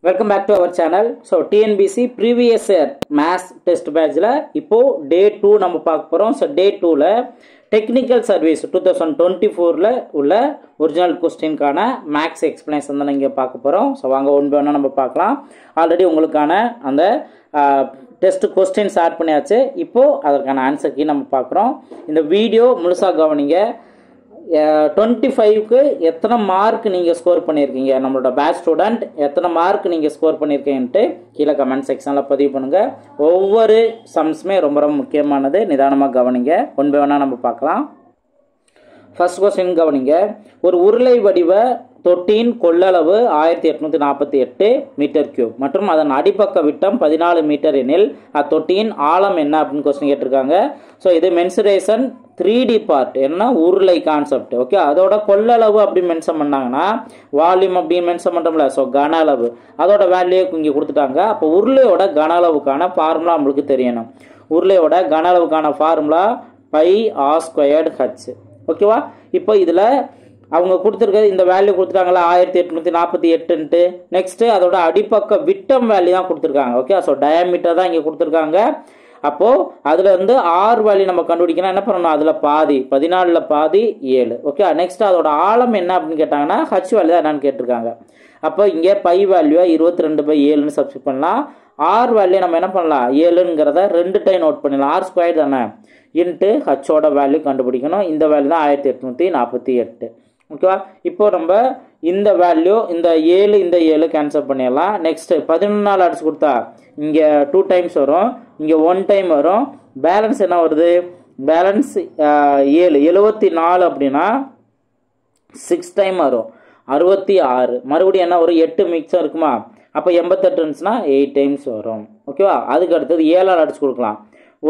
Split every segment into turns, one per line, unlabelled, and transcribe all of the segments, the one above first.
Welcome back to our channel. So TNBC previous year maths test batch la ipo day 2 நம்ம பார்க்க போறோம். So day 2 ல technical service 2024 ல உள்ள original question கான max explanation தான் இங்க பார்க்க போறோம். So வாங்க ஒன் பை ஒண்ணா நம்ம பார்க்கலாம். ஆல்ரெடி உங்களுக்கான அந்த டெஸ்ட் क्वेश्चंस ஆட் பண்ணியாச்சு. இப்போ அதற்கான ஆன்சர் கீ நம்ம பார்க்குறோம். இந்த வீடியோ முழுசா கவனிங்க. 25 க்கு எத்தனை மார்க் நீங்க ஸ்கோர் பண்ணிருக்கீங்க, நம்மளோட பேட்ச் ஸ்டூடெண்ட் எத்தனை மார்க் நீங்க ஸ்கோர் பண்ணிருக்கீங்கன்னு கீழே கமெண்ட் செக்ஷன்ல பதிவு பண்ணுங்க. ஒவ்வொரு சம்ஸ்மே ரொம்ப ரொம்ப முக்கியமானது, நிதானமா கவனிங்க. ஒன் பை ஒன்னா நம்ம பார்க்கலாம். ஃபர்ஸ்ட் क्वेश्चन கவனிங்க. ஒரு உருளை வடிவ தொட்டியின் கொள்ளளவு 1848 மீட்டர் கியூப் மற்றும் அதன் அடிப்பக்க விட்டம் 14 மீட்டர் எனில் அத்தொட்டியின் ஆழம் என்ன அப்படின்னு क्वेश्चन கேட்டிருக்காங்க. ஸோ இது மென்சுரேஷன் 3D பார்ட், என்ன உருளை கான்செப்ட். ஓகே, அதோட கொள்ளளவு அப்படி மென்ஷன் பண்ணாங்கன்னா வால்யூம் அப்படின்னு மென்ஷன் பண்ணுறோம்ல, ஸோ கன அளவு அதோட வேல்யூ இங்கே கொடுத்துட்டாங்க. அப்போ உருளையோட கன அளவுக்கான ஃபார்முலா நம்மளுக்கு தெரியணும். உருளையோட கன அளவுக்கான ஃபார்முலா πr²h. ஓகேவா? இப்போ இதில் அவங்க கொடுத்துருக்கிறது இந்த வேல்யூ கொடுத்துட்டாங்களா 1848. நெக்ஸ்ட் அதோட அடிப்பக்க விட்டம் வேல்யூ தான் கொடுத்துருக்காங்க. ஓகே, ஸோ டயாமீட்டர் தான் இங்கே கொடுத்துருக்காங்க. அப்போ அதுல இருந்து ஆர் வேல்யூ நம்ம கண்டுபிடிக்கணும். என்ன பண்ணணும், அதுல பாதி 14ல பாதி 7. ஓகே, நெக்ஸ்ட் அதோட ஆழம் என்ன அப்படின்னு கேட்டாங்கன்னா ஹச் வேல்யூ தான் என்னன்னு கேட்டிருக்காங்க. அப்போ இங்கே பை வேல்யூ 22/7ன்னு சப்ஸ்டிட் பண்ணலாம். ஆர் வேல்யூ நம்ம என்ன பண்ணலாம், 7ங்கிறத 2 டைம் நோட் பண்ணலாம். r² தானே இன்ட்டு ஹச்சோட வேல்யூ கண்டுபிடிக்கணும். இந்த வேல்யூ தான் 1848. ஓகேவா? இப்போ நம்ம இந்த வேல்யூ இந்த 7 இந்த 7 கேன்சல் பண்ணிடலாம். நெக்ஸ்ட் 11 அடிச்சு கொடுத்தா இங்கே 2 டைம்ஸ் வரும், இங்கே 1 டைம் வரும். பேலன்ஸ் என்ன வருது, பேலன்ஸ் 7 74 அப்படின்னா 6 டைம் வரும் 66. மறுபடியும் என்ன ஒரு 8 மிக்சம் இருக்குமா, அப்போ 88 இருந்துச்சுன்னா 8 டைம்ஸ் வரும். ஓகேவா? அதுக்கு அடுத்தது 7 அடிச்சு கொடுக்கலாம்.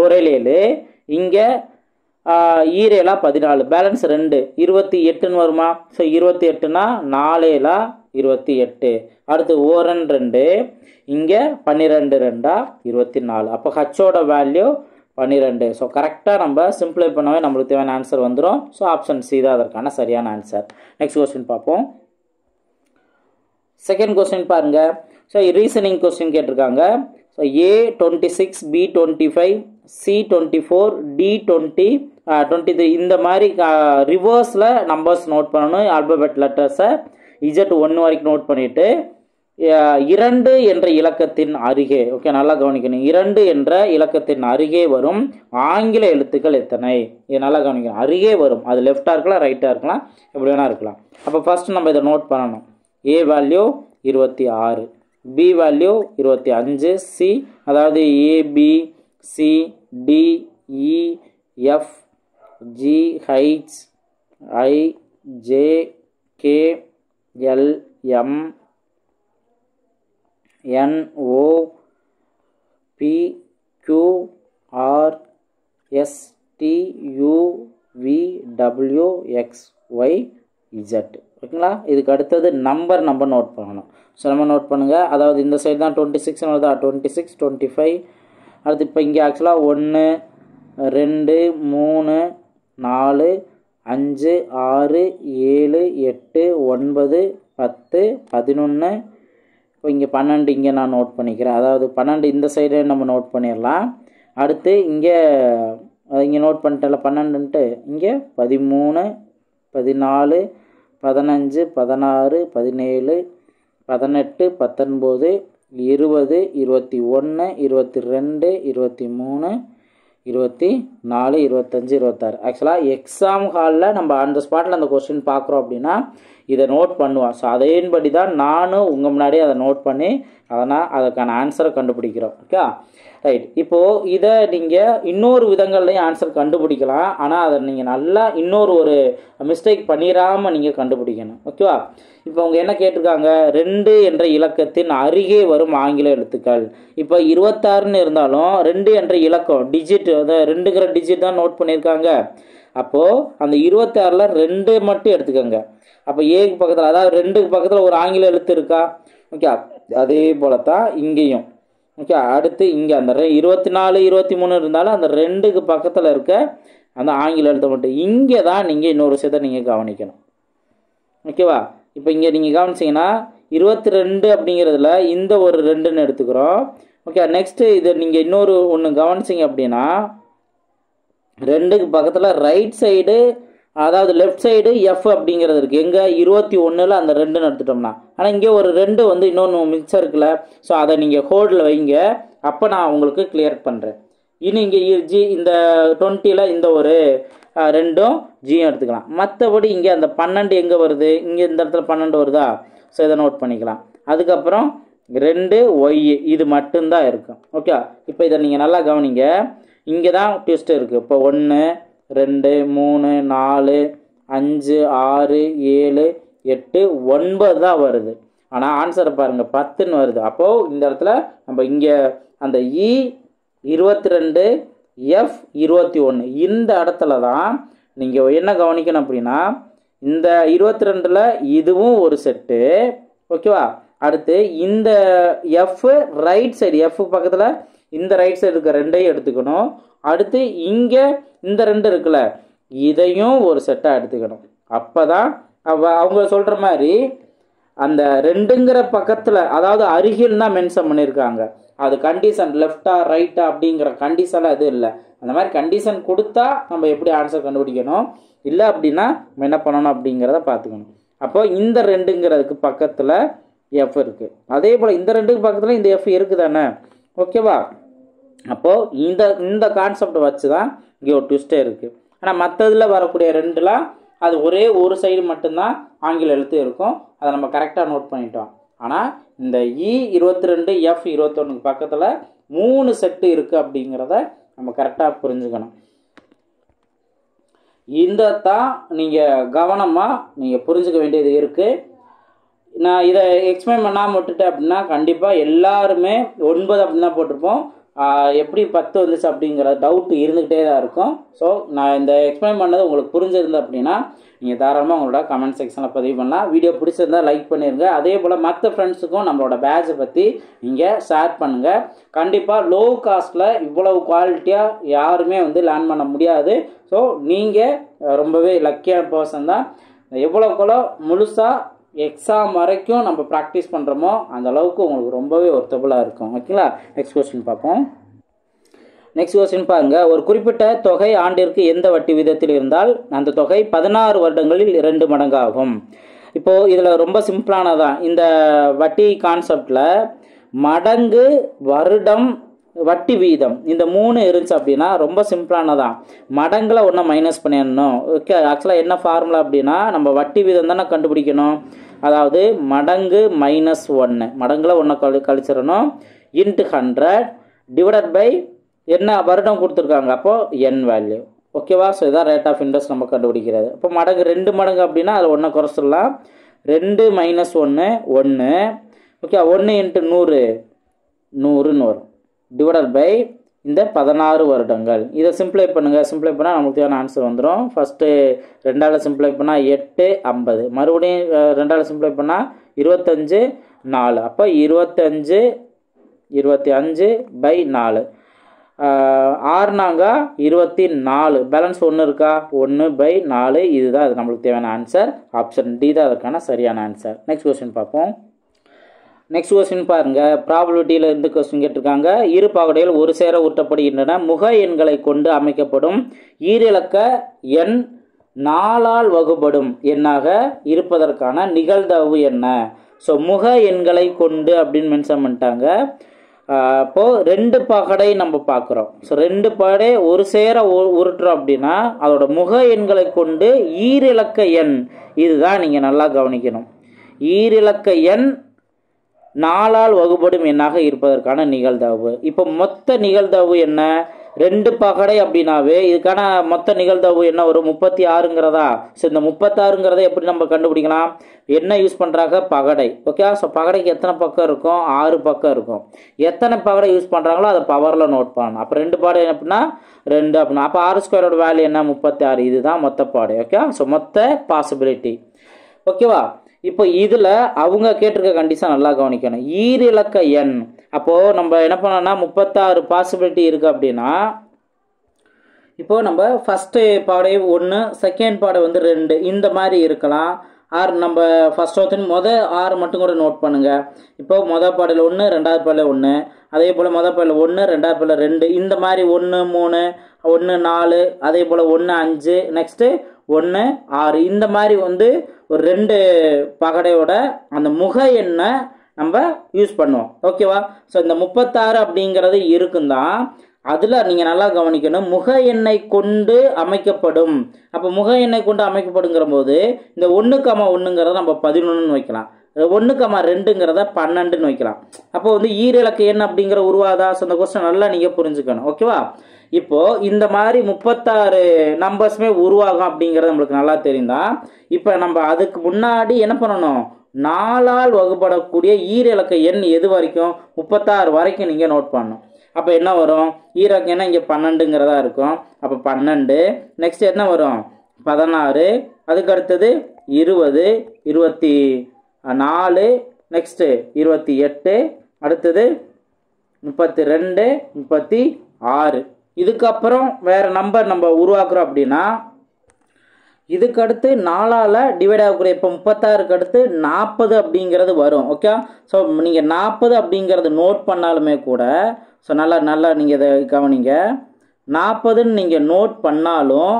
ஒரே 7 இங்கே ஈரேலா 14, பேலன்ஸ் 2 28ன்னு வருமா. ஸோ 28னா 4 28. அடுத்து ஓரன் 2, இங்கே 12 2 24. அப்போ ஹச்சோட வேல்யூ 12. ஸோ கரெக்டாக நம்ம சிம்பிளை பண்ணவே நம்மளுக்கு தேவையான ஆன்சர் வந்துடும். ஸோ ஆப்ஷன் சி தான் அதற்கான சரியான ஆன்சர். நெக்ஸ்ட் கொஸ்டின் பார்ப்போம். செகண்ட் கொஸ்டின் பாருங்க. ஸோ ரீசனிங் கொஸ்டின் கேட்டிருக்காங்க. So A26 B25 C24 D20 23 இந்த மாதிரி ரிவர்ஸில் நம்பர்ஸ் நோட் பண்ணணும். ஆல்பபெட் லெட்டர்ஸை Z1 வரைக்கும் நோட் பண்ணிவிட்டு 2 என்ற இலக்கத்தின் அருகே, ஓகே நல்லா கவனிக்கணும், 2 என்ற இலக்கத்தின் அருகே வரும் ஆங்கில எழுத்துக்கள் எத்தனை, இது நல்லா கவனிக்கணும். அருகே வரும், அது லெஃப்டாக இருக்கலாம் ரைட்டாக இருக்கலாம், எப்படி வேணா இருக்கலாம். அப்போ ஃபர்ஸ்ட் நம்ம இதை நோட் பண்ணணும். A value 26, B value 25, C அதாவது ABCDEFGHIJKLMNOPQRSTUVWXYZ. ஓகேங்களா? இதுக்கு அடுத்தது நம்பர் நோட் பண்ணணும். ஸோ நம்ம நோட் பண்ணுங்கள். அதாவது இந்த சைடு தான் 26 வருதா, 26 25. அடுத்து இப்போ இங்கே ஆக்சுவலாக 1 2 3 4 5 6 7 8 9 10 11. இப்போ இங்கே 12 இங்கே நான் நோட் பண்ணிக்கிறேன். அதாவது 12 இந்த சைடு நம்ம நோட் பண்ணிடலாம். அடுத்து இங்கே நோட் பண்ணிட்டல 12ன்ட்டு இங்கே 13 14 15 16 17 18 19 20 21 22 23 24 25 26. ஆக்சுவலாக எக்ஸாம் ஹாலில் நம்ம அந்த ஸ்பாட்டில் அந்த கொஸ்டின் பார்க்குறோம் அப்படின்னா இதை நோட் பண்ணுவோம். ஸோ அதேபடி தான் நானும் உங்கள் முன்னாடி அதை நோட் பண்ணி அதற்கான ஆன்சரை கண்டுபிடிக்கிறோம். Okay right. இப்போது இதை நீங்கள் இன்னொரு விதங்கள்லையும் ஆன்சர் கண்டுபிடிக்கலாம். ஆனால் அதை நீங்கள் நல்லா இன்னொரு ஒரு மிஸ்டேக் பண்ணிடாமல் நீங்கள் கண்டுபிடிக்கணும். ஓகேவா? இப்போ அவங்க என்ன கேட்டிருக்காங்க, 2 என்ற இலக்கத்தின் அருகே வரும் ஆங்கில எழுத்துக்கள். இப்போ 26ன்னு இருந்தாலும் 2 என்ற இலக்கம் டிஜிட், அதாவது 2ங்கிற டிஜிட் தான் நோட் பண்ணியிருக்காங்க. அப்போது அந்த 26ல் 2 மட்டும் எடுத்துக்கோங்க. அப்போ ஏக்கு பக்கத்தில், அதாவது 2க்கு பக்கத்தில் ஒரு ஆங்கில எழுத்து இருக்கா. ஓகே, அதே போல தான் இங்கேயும். ஓகே, அடுத்து இங்கே அந்த 24 23 இருந்தாலும் அந்த 2க்கு பக்கத்தில் இருக்க அந்த ஆங்கில எழுத்தை மட்டும். இங்கே தான் நீங்கள் இன்னொரு விஷயத்தை நீங்கள் கவனிக்கணும். ஓகேவா? இப்போ இங்கே நீங்கள் கவனிச்சிங்கன்னா 22 அப்படிங்கிறதுல இந்த ஒரு 2ன்னு எடுத்துக்கிறோம். ஓகே, நெக்ஸ்ட் இது நீங்கள் இன்னொரு ஒன்று கவனிச்சிங்க அப்படின்னா 2க்கு பக்கத்தில் ரைட் சைடு, அதாவது லெஃப்ட் சைடு எஃப் அப்படிங்கிறது இருக்குது. எங்கே 21ல் அந்த 2ன்னு எடுத்துட்டோம்னா. ஆனால் இங்கே ஒரு 2 வந்து இன்னொன்று மிக்சர் இருக்குல்ல, ஸோ அதை நீங்கள் ஹோல்டில் வைங்க, அப்போ நான் உங்களுக்கு கிளியர் பண்ணுறேன். இனி இங்கே இந்த 20ல் இந்த ஒரு 2ம் ஜியும் எடுத்துக்கலாம். மற்றபடி இங்கே அந்த 12 எங்கே வருது, இங்கே இந்த இடத்துல 12 வருதா, ஸோ இதை நோட் பண்ணிக்கலாம். அதுக்கப்புறம் 2 ஒய் இது மட்டும்தான் இருக்கும். ஓகே, இப்போ இதை நீங்கள் நல்லா கவனிங்க. இங்கே தான் ட்விஸ்ட் இருக்குது. இப்போ 1 2 3 4 5 6 7 8 9 தான் வருது. ஆனால் ஆன்சரை பாருங்கள் 10ன்னு வருது. அப்போது இந்த இடத்துல நம்ம இங்கே அந்த இ 22 எஃப் 21 இந்த இடத்துல தான் நீங்கள் என்ன கவனிக்கணும் அப்படின்னா, இந்த 22ல் இதுவும் ஒரு செட்டு. ஓகேவா, அடுத்து இந்த எஃப் ரைட் சைடு, எஃப் பக்கத்தில் இந்த ரைட் சைடு இருக்க 2ஐயும் எடுத்துக்கணும். அடுத்து இங்கே இந்த 2 இருக்குல்ல, இதையும் ஒரு செட்டாக எடுத்துக்கணும். அப்போ தான் அவங்க சொல்கிற மாதிரி அந்த 2ங்கிற பக்கத்தில், அதாவது அருகில் தான் மென்ஷன் பண்ணியிருக்காங்க. அது கண்டிஷன் லெஃப்டா ரைட்டா அப்படிங்கிற கண்டிஷனில் அது இல்லை. அந்த மாதிரி கண்டிஷன் கொடுத்தா நம்ம எப்படி ஆன்சர் கண்டுபிடிக்கணும், இல்லை அப்படின்னா நம்ம என்ன பண்ணணும் அப்படிங்கிறத பார்த்துக்கணும். அப்போ இந்த 2ங்கிறதுக்கு பக்கத்தில் எஃப் இருக்குது, அதே போல் இந்த 2க்கு பக்கத்தில் இந்த எஃப் இருக்குது தானே. ஓகேவா, அப்போது இந்த கான்செப்டை வச்சு தான் இங்கே ஒரு ட்விஸ்டே இருக்குது. ஆனால் மற்றதில் வரக்கூடிய 2லாம் அது ஒரே ஒரு சைடு மட்டும்தான் ஆங்கில எழுத்து இருக்கும். அதை நம்ம கரெக்டாக நோட் பண்ணிட்டோம். ஆனால் இந்த இ 22 எஃப் 21க்கு பக்கத்தில் 3 செட்டு இருக்குது அப்படிங்கிறத நம்ம கரெக்டாக புரிஞ்சுக்கணும். இந்த தான் நீங்கள் கவனமாக நீங்கள் புரிஞ்சுக்க வேண்டியது இருக்குது. நான் இதை எக்ஸ்பிளைன் பண்ணாமல் விட்டுட்டேன் அப்படின்னா கண்டிப்பாக எல்லாருமே 9 அப்படின்னு தான் போட்டிருப்போம். எப்படி 10 வந்துச்சு அப்படிங்கிற டவுட் இருந்துக்கிட்டே தான் இருக்கும். ஸோ நான் இந்த எக்ஸ்பிளைன் பண்ணது உங்களுக்கு புரிஞ்சிருந்தது அப்படின்னா நீங்கள் தாராளமாக உங்களோட கமெண்ட் செக்ஷனில் பதிவு பண்ணலாம். வீடியோ பிடிச்சிருந்தால் லைக் பண்ணிடுங்க. அதே போல் மற்ற ஃப்ரெண்ட்ஸுக்கும் நம்மளோட பேட்சை பற்றி நீங்கள் ஷேர் பண்ணுங்கள். கண்டிப்பாக லோ காஸ்ட்டில் இவ்வளவு குவாலிட்டியாக யாருமே வந்து லேர்ன் பண்ண முடியாது. ஸோ நீங்கள் ரொம்பவே லக்கியான பர்சன் தான். எவ்வளோக்குள்ளோ முழுசாக எக்ஸாம் வரைக்கும் நம்ம ப்ராக்டிஸ் பண்ணுறோமோ அந்த அளவுக்கு உங்களுக்கு ரொம்பவே ஒர்த்தபுளாக இருக்கும். ஓகேங்களா, நெக்ஸ்ட் கொஸ்டின் பார்ப்போம். நெக்ஸ்ட் கொஸ்டின் பாருங்கள். ஒரு குறிப்பிட்ட தொகை ஆண்டிற்கு எந்த வட்டி விதத்தில் இருந்தால் அந்த தொகை 16 வருடங்களில் 2 மடங்காகும். இப்போது இதில் ரொம்ப சிம்பிளானதான் இந்த வட்டி கான்செப்டில் மடங்கு, வருடம், வட்டி வீதம் இந்த 3 இருந்துச்சு அப்படின்னா ரொம்ப சிம்பிளானதான். மடங்கில் ஒன்று மைனஸ் பண்ணிடணும். ஓகே, ஆக்சுவலாக என்ன ஃபார்முலா அப்படின்னா நம்ம வட்டி வீதம் தானே கண்டுபிடிக்கணும். அதாவது மடங்கு -1, மடங்கில் 1 கழிச்சிடணும், இன்ட்டு 100 டிவைடட் பை என்ன வருடம் கொடுத்துருக்காங்க, அப்போது என் வேல்யூ. ஓகேவா, ஸோ இதான் ரேட் ஆஃப் இன்ட்ரெஸ்ட் நம்ம கண்டுபிடிக்கிறது. இப்போ மடங்கு 2 மடங்கு அப்படின்னா அதில் 1 குறைச்சிடலாம். 2 - 1 1. ஓகே, 1 × 100 100ன்னு வரும். டிவைடட் பை இந்த 16 வருடங்கள். இதை சிம்பிளை பண்ணுங்கள். சிம்பிளை பண்ணால் நமக்கு தேவையான ஆன்சர் வந்துடும். ஃபஸ்ட்டு 2ஆல் சிம்பிளை பண்ணால் 8 50, மறுபடியும் 2ஆல் சிம்பிளை பண்ணால் 25 4. அப்போ 25 பை 4 6 24. பேலன்ஸ் 1 இருக்கா, 1/4. இதுதான் அது நம்மளுக்கு தேவையான ஆன்சர். ஆப்ஷன் டி தான் அதுக்கான சரியான ஆன்சர். நெக்ஸ்ட் கொஸ்டின் பார்ப்போம். நெக்ஸ்ட் கொஸ்டின் பாருங்கள். ப்ராபபிலிட்டியில் இருந்து கொஸ்டின் கேட்டிருக்காங்க. இரு பாகுடைகள் ஒரு சேர ஊட்டப்படுகின்றன. முக எண்களை கொண்டு அமைக்கப்படும் ஈரிலக்க எண் 4ஆல் வகுபடும் எண்ணாக இருப்பதற்கான நிகழ்தகவு என்ன? ஸோ முக எண்களை கொண்டு அப்படின்னு மென்ஷன் பண்ணிட்டாங்க. இப்போது 2 பகடை நம்ம பார்க்குறோம். ஸோ 2 பகடை ஒரு சேர உருட்டுறோம் அப்படின்னா அதோட முக எண்களை கொண்டு ஈரிலக்க எண், இதுதான் நீங்கள் நல்லா கவனிக்கணும். ஈரிலக்க எண் 4ஆல் வகுபடும் எண்ணாக இருப்பதற்கான நிகழ்தகவு. இப்போ மொத்த நிகழ்தகவு என்ன? 2 பகடை அப்படின்னாவே இதுக்கான மொத்த நிகழ்தகவு என்ன வரும்? 36ங்கிறதா. ஸோ இந்த 36ங்கிறத எப்படி நம்ம கண்டுபிடிக்கலாம்? என்ன யூஸ் பண்ணுறாங்க? பகடை. ஓகே, ஸோ பகடைக்கு எத்தனை பக்கம் இருக்கும்? 6 பக்கம் இருக்கும். எத்தனை பகடை யூஸ் பண்ணுறாங்களோ அதை பவரில் நோட் பண்ணணும். அப்போ 2 பாடை அப்படின்னா 2 அப்படின்னா அப்போ R² வேல்யூ என்ன? 36. இதுதான் மொத்த பாடை. ஓகே, ஸோ மொத்த பாசிபிலிட்டி. ஓகேவா, இப்போ இதில் அவங்க கேட்டிருக்க கண்டிஷன் நல்லா கவனிக்கணும். ஈரிலக்க எண், அப்போது நம்ம என்ன பண்ணோம்னா 36 பாசிபிலிட்டி இருக்குது அப்படின்னா இப்போது நம்ம ஃபஸ்ட்டு பாடை 1, செகண்ட் பாடை வந்து 2 இந்த மாதிரி இருக்கலாம். ஆர் நம்ம ஃபர்ஸ்ட் ஒருத்தன் ஆறு மட்டும் கூட நோட் பண்ணுங்க. இப்போ மொதல் பாடல் 1, ரெண்டாவது பாடல் 1, அதே போல் மொதல் பாடல் 1, ரெண்டாவது பாடல் 2, இந்த மாதிரி 1, 3, 1, 4, அதே போல் 1, 5, நெக்ஸ்ட்டு 1, 6, இந்த மாதிரி வந்து ஒரு 2 பகடையோட அந்த முக எண்ணை நம்ம யூஸ் பண்ணுவோம். ஓகேவா? ஸோ இந்த 36 அப்படிங்கிறது இருக்குந்தான். அதில் நீங்கள் நல்லா கவனிக்கணும், முக எண்ணை கொண்டு அமைக்கப்படும். அப்போ முக எண்ணை கொண்டு அமைக்கப்படுங்கிற போது இந்த 1,1ங்கிறத நம்ம 11ன்னு வைக்கலாம், 1,2ங்கிறத 12ன்னு வைக்கலாம். அப்போ வந்து ஈரிலக்க எண் அப்படிங்கிற உருவாதா? ஸோ இந்த கொஸ்டின் நல்லா நீங்கள் புரிஞ்சுக்கணும். ஓகேவா? இப்போ இந்த மாதிரி 36 நம்பர்ஸுமே உருவாகும் அப்படிங்கிறது நம்மளுக்கு நல்லா தெரியுதா? இப்போ நம்ம அதுக்கு முன்னாடி என்ன பண்ணணும், 4ஆல் வகுப்படக்கூடிய ஈரிலக்க எண் எது வரைக்கும்? 36 வரைக்கும் நீங்கள் நோட் பண்ணணும். அப்போ என்ன வரும்? ஈரக்க எண்ணை இங்கே 12ங்கிறதா இருக்கும். அப்போ 12. நெக்ஸ்ட் என்ன வரும்? 16. அதுக்கு அடுத்தது 20, 24, நெக்ஸ்ட்டு 28, அடுத்தது 32, 36. இதுக்கப்புறம் வேறு நம்பர் நம்ம உருவாக்குறோம் அப்படின்னா இதுக்கு அடுத்து 4ஆல் டிவைட் ஆகக்கூடிய, இப்போ 36க்கு அடுத்து 40 அப்படிங்கிறது வரும். ஓகே? ஸோ நீங்கள் 40 அப்படிங்கிறது நோட் பண்ணாலுமே கூட, ஸோ நல்லா நீங்கள் இதை கவனிங்க, 40ன்னு நீங்கள் நோட் பண்ணாலும்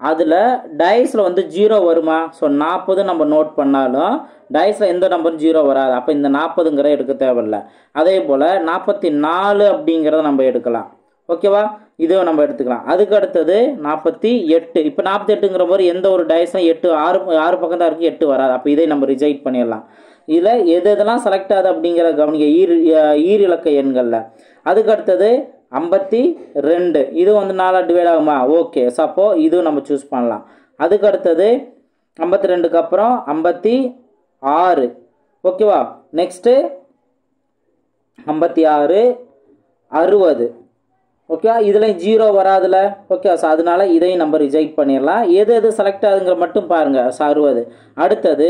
அதில் டைஸில் வந்து 0 வருமா? ஸோ 40 நம்ம நோட் பண்ணாலும் டைஸில் எந்த நம்பரும் 0 வராது. அப்போ இந்த 40ங்கிறத எடுக்க தேவையில்லை. அதே போல் 44 அப்படிங்கிறத நம்ம எடுக்கலாம். ஓகேவா? இதுவும் நம்ம எடுத்துக்கலாம். அதுக்கு அடுத்தது 48. இப்போ 48ங்கிற போது எந்த ஒரு டைஸும் 6 பக்கம் தான் இருக்குது, 8 வராது. அப்போ இதை நம்ம ரிஜெக்ட் பண்ணிடலாம். இதில் எதெல்லாம் செலக்ட் ஆகுது அப்படிங்கிற கவனிக்க ஈரிலக்க எண்களில். அதுக்கு அடுத்தது 52. இது வந்து 4 டிவைட் ஆகுமா? ஓகே. ஸோ அப்போ இதுவும் நம்ம சூஸ் பண்ணலாம். அதுக்கு அடுத்தது 52க்கு அப்புறம் 56. ஓகேவா? நெக்ஸ்ட்டு 56, 60. ஓகே, இதில் 0 வராதுல. ஓகே, ஸோ அதனால இதையும் நம்ம ரிஜெக்ட் பண்ணிடலாம். எது செலக்ட் ஆகுதுங்கிற மட்டும் பாருங்கள். ஸோ 60. அடுத்தது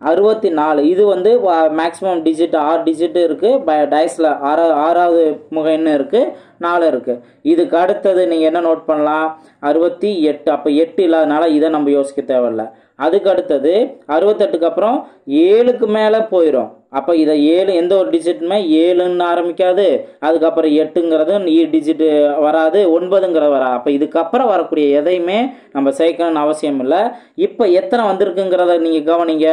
64. இது வந்து மேக்ஸிமம் டிஜிட் 6 டிஜிட் இருக்குது. டைஸில் 6வது முக எண்ணு இருக்குது, 4 இருக்குது. இதுக்கு அடுத்தது நீங்கள் என்ன நோட் பண்ணலாம்? 68. அப்போ 8 இல்லாதனால இதை நம்ம யோசிக்க தேவையில்லை. அதுக்கு அடுத்தது 68க்கு அப்புறம் 7க்கு மேலே போயிடும். அப்போ இதை 7 எந்த ஒரு டிஜிட்டுமே 7ன்னு ஆரம்பிக்காது. அதுக்கப்புறம் 8ங்கிறது டிஜிட் வராது, 9ங்கிறது வராது. அப்போ இதுக்கப்புறம் வரக்கூடிய எதையுமே நம்ம சேர்க்கணும்னு அவசியம் இல்லை. இப்போ எத்தனை வந்திருக்குங்கிறத நீங்கள் கவனிங்க.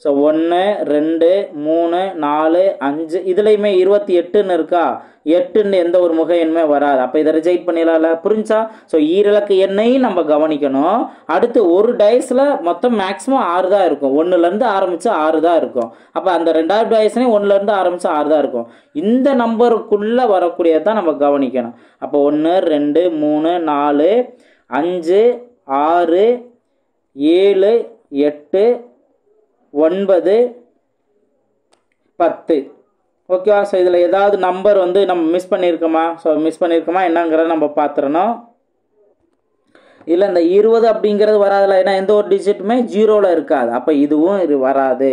ஸோ 1, 2, 3, 4, 5, இதுலையுமே 28ன்னு இருக்கா? 8ன்னு எந்த ஒரு முக எண்ணுமே வராது. அப்போ இதை ரிஜெக்ட் பண்ணிடலாம்ல. புரிஞ்சா? ஸோ ஈரிலக்க எண்ணையும் நம்ம கவனிக்கணும். அடுத்து ஒரு டைஸில் மொத்தம் மேக்ஸிமம் 6 தான் இருக்கும். 1லேருந்து ஆரம்பித்து 6 தான் இருக்கும். அப்போ அந்த 2வது டைஸ்லேயும் 1லேருந்து ஆரம்பித்து 6 தான் இருக்கும். இந்த நம்பருக்குள்ளே வரக்கூடியதான் நம்ம கவனிக்கணும். அப்போ 1, 2, 3, 4, 5, 6, 7, 8, 9, 10. ஓகேவா? ஸோ இதில் ஏதாவது நம்பர் வந்து நம்ம மிஸ் பண்ணியிருக்கோமா? ஸோ மிஸ் பண்ணியிருக்கோமா என்னங்கிறத நம்ம பார்த்துடணும். இல்லை இந்த 20 அப்படிங்கிறது வராதுல, ஏன்னா எந்த ஒரு டிஜிட்டுமே 0ல் இருக்காது. அப்போ இதுவும் இது வராது.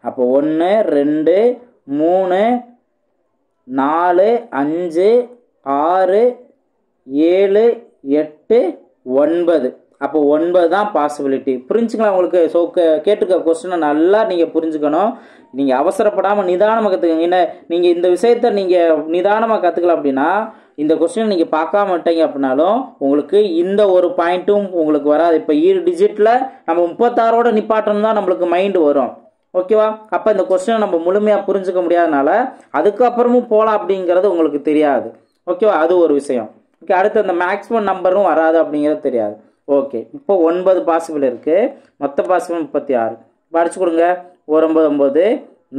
அப்போ 1, 2, 3, 4, 5, 6, 7, 8, 9. அப்போ 9 தான் பாசிபிலிட்டி. புரிஞ்சுக்கலாம் உங்களுக்கு? ஸோ கேட்டுக்க கொஸ்டினை நல்லா நீங்கள் புரிஞ்சுக்கணும். நீங்கள் அவசரப்படாமல் நிதானமாக கற்றுக்கங்க. என்ன நீங்கள் இந்த விஷயத்த நீங்கள் நிதானமாக கற்றுக்கலாம் அப்படின்னா இந்த கொஸ்டினை நீங்கள் பார்க்காம விட்டீங்க அப்படின்னாலும் உங்களுக்கு இந்த ஒரு பாயிண்ட்டும் உங்களுக்கு வராது. இப்போ டிஜிட்டில் நம்ம 36ஓட நிப்பாட்டணும் தான் நம்மளுக்கு மைண்டு வரும். ஓகேவா? அப்போ இந்த கொஸ்டினை நம்ம முழுமையாக புரிஞ்சுக்க முடியாதனால அதுக்கப்புறமும் போகலாம் அப்படிங்கிறது உங்களுக்கு தெரியாது. ஓகேவா? அது ஒரு விஷயம். ஓகே, அடுத்து அந்த மேக்ஸிமம் நம்பரும் வராது அப்படிங்கிறது தெரியாது. ஓகே, இப்போ 9 பாசிபிள் இருக்குது. மொத்த பாசிபிள் 36. படிச்சு கொடுங்க. 1 9 9,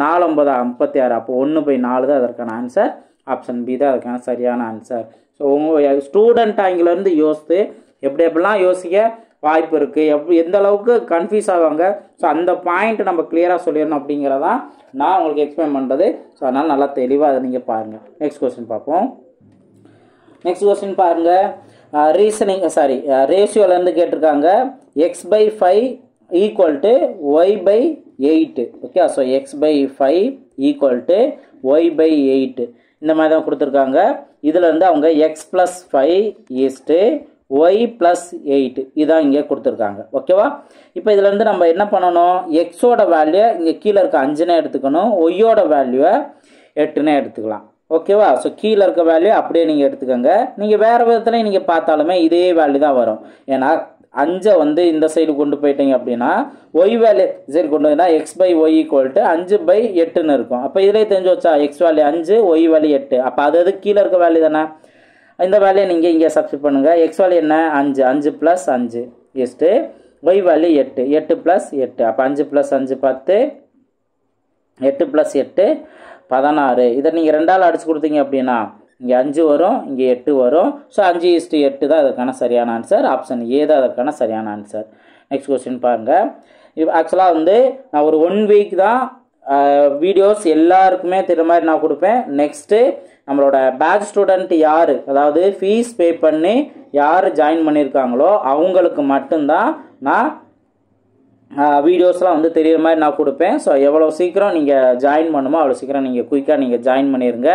4 9 56. அப்போ 1/4 தான் அதற்கான ஆன்சர். ஆப்ஷன் பி தான் அதுக்கான சரியான ஆன்சர். ஸோ உங்கள் ஸ்டூடெண்ட் ஆங்கிலேருந்து யோசித்து எப்படிலாம் யோசிக்க வாய்ப்பு இருக்குது, எந்த அளவுக்கு கன்ஃபியூஸ் ஆவாங்க. ஸோ அந்த பாயிண்ட் நம்ம கிளியராக சொல்லிடணும் அப்படிங்கிறதான் நான் உங்களுக்கு எக்ஸ்பிளைன் பண்ணுறது. ஸோ அதனால் நல்லா தெளிவாக அதை நீங்கள் பாருங்கள். நெக்ஸ்ட் கொஸ்டின் பார்ப்போம். நெக்ஸ்ட் கொஸ்டின் பாருங்கள். ரேஷியோலேருந்து கேட்டிருக்காங்க. x/5 = y/8. Okay, so x/5 = y/8 இந்த மாதிரி தான் கொடுத்துருக்காங்க. இதில் இருந்து அவங்க x + 5 = y plus 8 இதான் இங்கே கொடுத்துருக்காங்க. ஓகேவா? இப்போ இதுலேருந்து நம்ம என்ன பண்ணணும், எக்ஸோட வேல்யூ இங்கே கீழே இருக்க 5னே எடுத்துக்கணும், ஒய்யோட வேல்யூவை 8னே எடுத்துக்கலாம். ஓகேவா? ஸோ கீழே இருக்க வேல்யூ அப்படியே நீங்கள் எடுத்துக்கோங்க. நீங்கள் வேறு விதத்தில் நீங்கள் பார்த்தாலுமே இதே வேல்யூ தான் வரும். ஏன்னா 5 வந்து இந்த சைடு கொண்டு போயிட்டீங்க அப்படின்னா ஒய் வேல்யூ சைடு கொண்டு வந்தா X by Y equal to 5/8ன்னு இருக்கும். அப்போ இதிலே தெரிஞ்சு வச்சா எக்ஸ் வேல்யூ 5, ஒய் வேல்யூ 8. அப்போ அது கீழே இருக்க வேல்யூ தானே. இந்த வேல்யூ நீங்கள் இங்கே சப்ஸ்டிட் பண்ணுங்கள். எக்ஸ் வேல்யூ என்ன 5, 5 + 5 எஸ்ட்டு ஒய் வேல்யூ 8, 8 + 8. அப்போ 5 + 5 10, 8 + 8 16. இதை நீங்கள் 2ஆல் அடிச்சு கொடுத்தீங்க அப்படின்னா இங்கே 5 வரும், இங்கே 8 வரும். ஸோ 5:8 தான் அதற்கான சரியான ஆன்சர். ஆப்ஷன் ஏ தான் அதற்கான சரியான ஆன்சர். நெக்ஸ்ட் கொஸ்டின் பாருங்கள். இப்போ ஆக்சுவலாக வந்து நான் ஒரு 1 வீக் தான் வீடியோஸ் எல்லாருக்குமே தெரியுற மாதிரி நான் கொடுப்பேன். நெக்ஸ்ட்டு நம்மளோட பேட்ச் ஸ்டூடெண்ட் யார், அதாவது ஃபீஸ் பே பண்ணி யார் ஜாயின் பண்ணியிருக்காங்களோ அவங்களுக்கு மட்டும்தான் நான் வீடியோஸ்லாம் வந்து தெரியுற மாதிரி நான் கொடுப்பேன். ஸோ எவ்வளோ சீக்கிரம் நீங்கள் ஜாயின் பண்ணுமோ அவ்வளோ சீக்கிரம் நீங்கள் குயிக்காக நீங்கள் ஜாயின் பண்ணிடுங்க.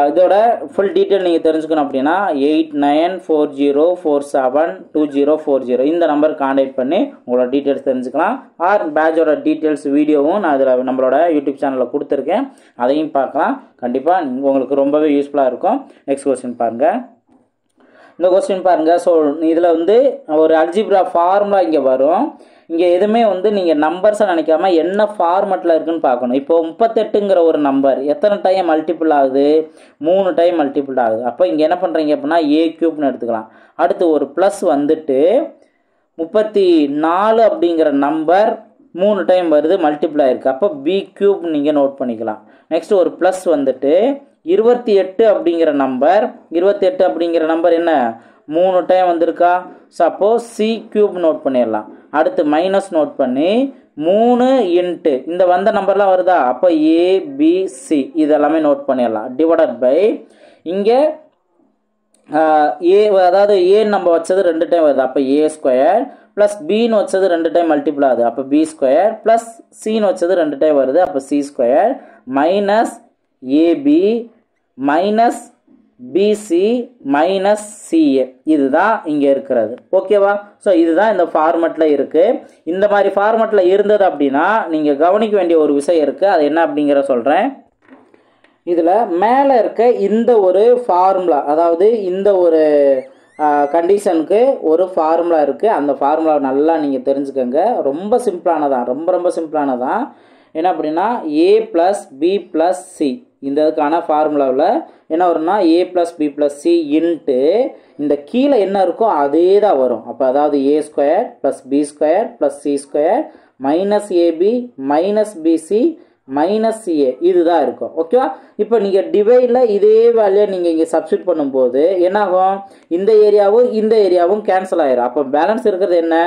இதோட ஃபுல் டீட்டெயில் நீங்கள் தெரிஞ்சுக்கணும் அப்படின்னா 8940472040 இந்த நம்பருக்கு கான்டாக்ட் பண்ணி உங்களோட டீட்டெயில்ஸ் தெரிஞ்சுக்கலாம். ஆர் பேட்சோட டீட்டெயில்ஸ் வீடியோவும் நான் இதில் நம்மளோட யூடியூப் சேனலில் கொடுத்துருக்கேன், அதையும் பார்க்கலாம். கண்டிப்பாக உங்களுக்கு ரொம்பவே யூஸ்ஃபுல்லாக இருக்கும். நெக்ஸ்ட் கொஸ்டின் பாருங்கள். இந்த கொஸ்டின் பாருங்கள். ஸோ இதில் வந்து ஒரு அல்ஜிப்ரா ஃபார்முலா இங்கே வரும். இங்கே எதுவுமே வந்து நீங்கள் நம்பர்ஸை நினைக்காம என்ன ஃபார்மெட்டில் இருக்குன்னு பார்க்கணும். இப்போ 38ங்கிற ஒரு நம்பர் எத்தனை டைம் மல்டிபிள் ஆகுது, 3 டைம் மல்டிபிள் ஆகுது. அப்போ இங்கே என்ன பண்ணுறீங்க அப்படின்னா a³ எடுத்துக்கலாம். அடுத்து ஒரு ப்ளஸ் வந்துட்டு 34 அப்படிங்கிற நம்பர் 3 டைம் வருது, மல்டிபிள் ஆகிருக்கு. அப்போ b³ நீங்கள் நோட் பண்ணிக்கலாம். நெக்ஸ்ட் ஒரு ப்ளஸ் வந்துட்டு 28 அப்படிங்கிற நம்பர், 28 அப்படிங்கிற நம்பர் என்ன 3 டைம் வந்திருக்கா. சப்போஸ் c³ நோட் பண்ணிடலாம். அடுத்து மைனஸ் நோட் பண்ணி 3 இன்ட்டு இந்த வந்த நம்பர்லாம் வருதா, அப்போ ABC இதெல்லாமே நோட் பண்ணிடலாம். டிவைடட் பை இங்கே ஏ, அதாவது ஏ நம்ம வச்சது 2 டைம் வருது, அப்போ a² ப்ளஸ் பின்னு வச்சது 2 டைம் மல்டிபிள் ஆகுது, அப்போ b² ப்ளஸ் சின்னு வச்சது 2 டைம் வருது, அப்போ c² minus AB minus BC minus CA இதுதான் இங்கே இருக்கிறது. ஓகேவா? ஸோ இதுதான் இந்த ஃபார்மெட்டில் இருக்குது. இந்த மாதிரி ஃபார்மெட்டில் இருந்தது அப்படின்னா நீங்கள் கவனிக்க வேண்டிய ஒரு விஷயம் இருக்குது. அது என்ன அப்படிங்கிற சொல்கிறேன். இதில் மேலே இருக்க இந்த ஒரு ஃபார்முலா, அதாவது இந்த ஒரு கண்டிஷனுக்கு ஒரு ஃபார்முலா இருக்குது. அந்த ஃபார்முலாவை நல்லா நீங்கள் தெரிஞ்சுக்கோங்க. ரொம்ப சிம்பிளானதான், ரொம்ப சிம்பிளானதான். என்ன அப்படின்னா a + b + c இந்த இதுக்கான ஃபார்முலாவில் என்ன வரும்னா a + b + c இன்ட்டு இந்த கீழே என்ன இருக்கோ அதே தான் வரும். அப்போ அதாவது a² + b² + c² minus AB minus BC minus CA இதுதான் இருக்கும். ஓகேவா? இப்போ நீங்கள் டிவைடில் இதே வேல்யூ நீங்கள் இங்கே சப்ஸ்டிட் பண்ணும்போது என்னாகும், இந்த ஏரியாவும் இந்த ஏரியாவும் கேன்சல் ஆயிரும். அப்போ பேலன்ஸ் இருக்கிறது என்ன,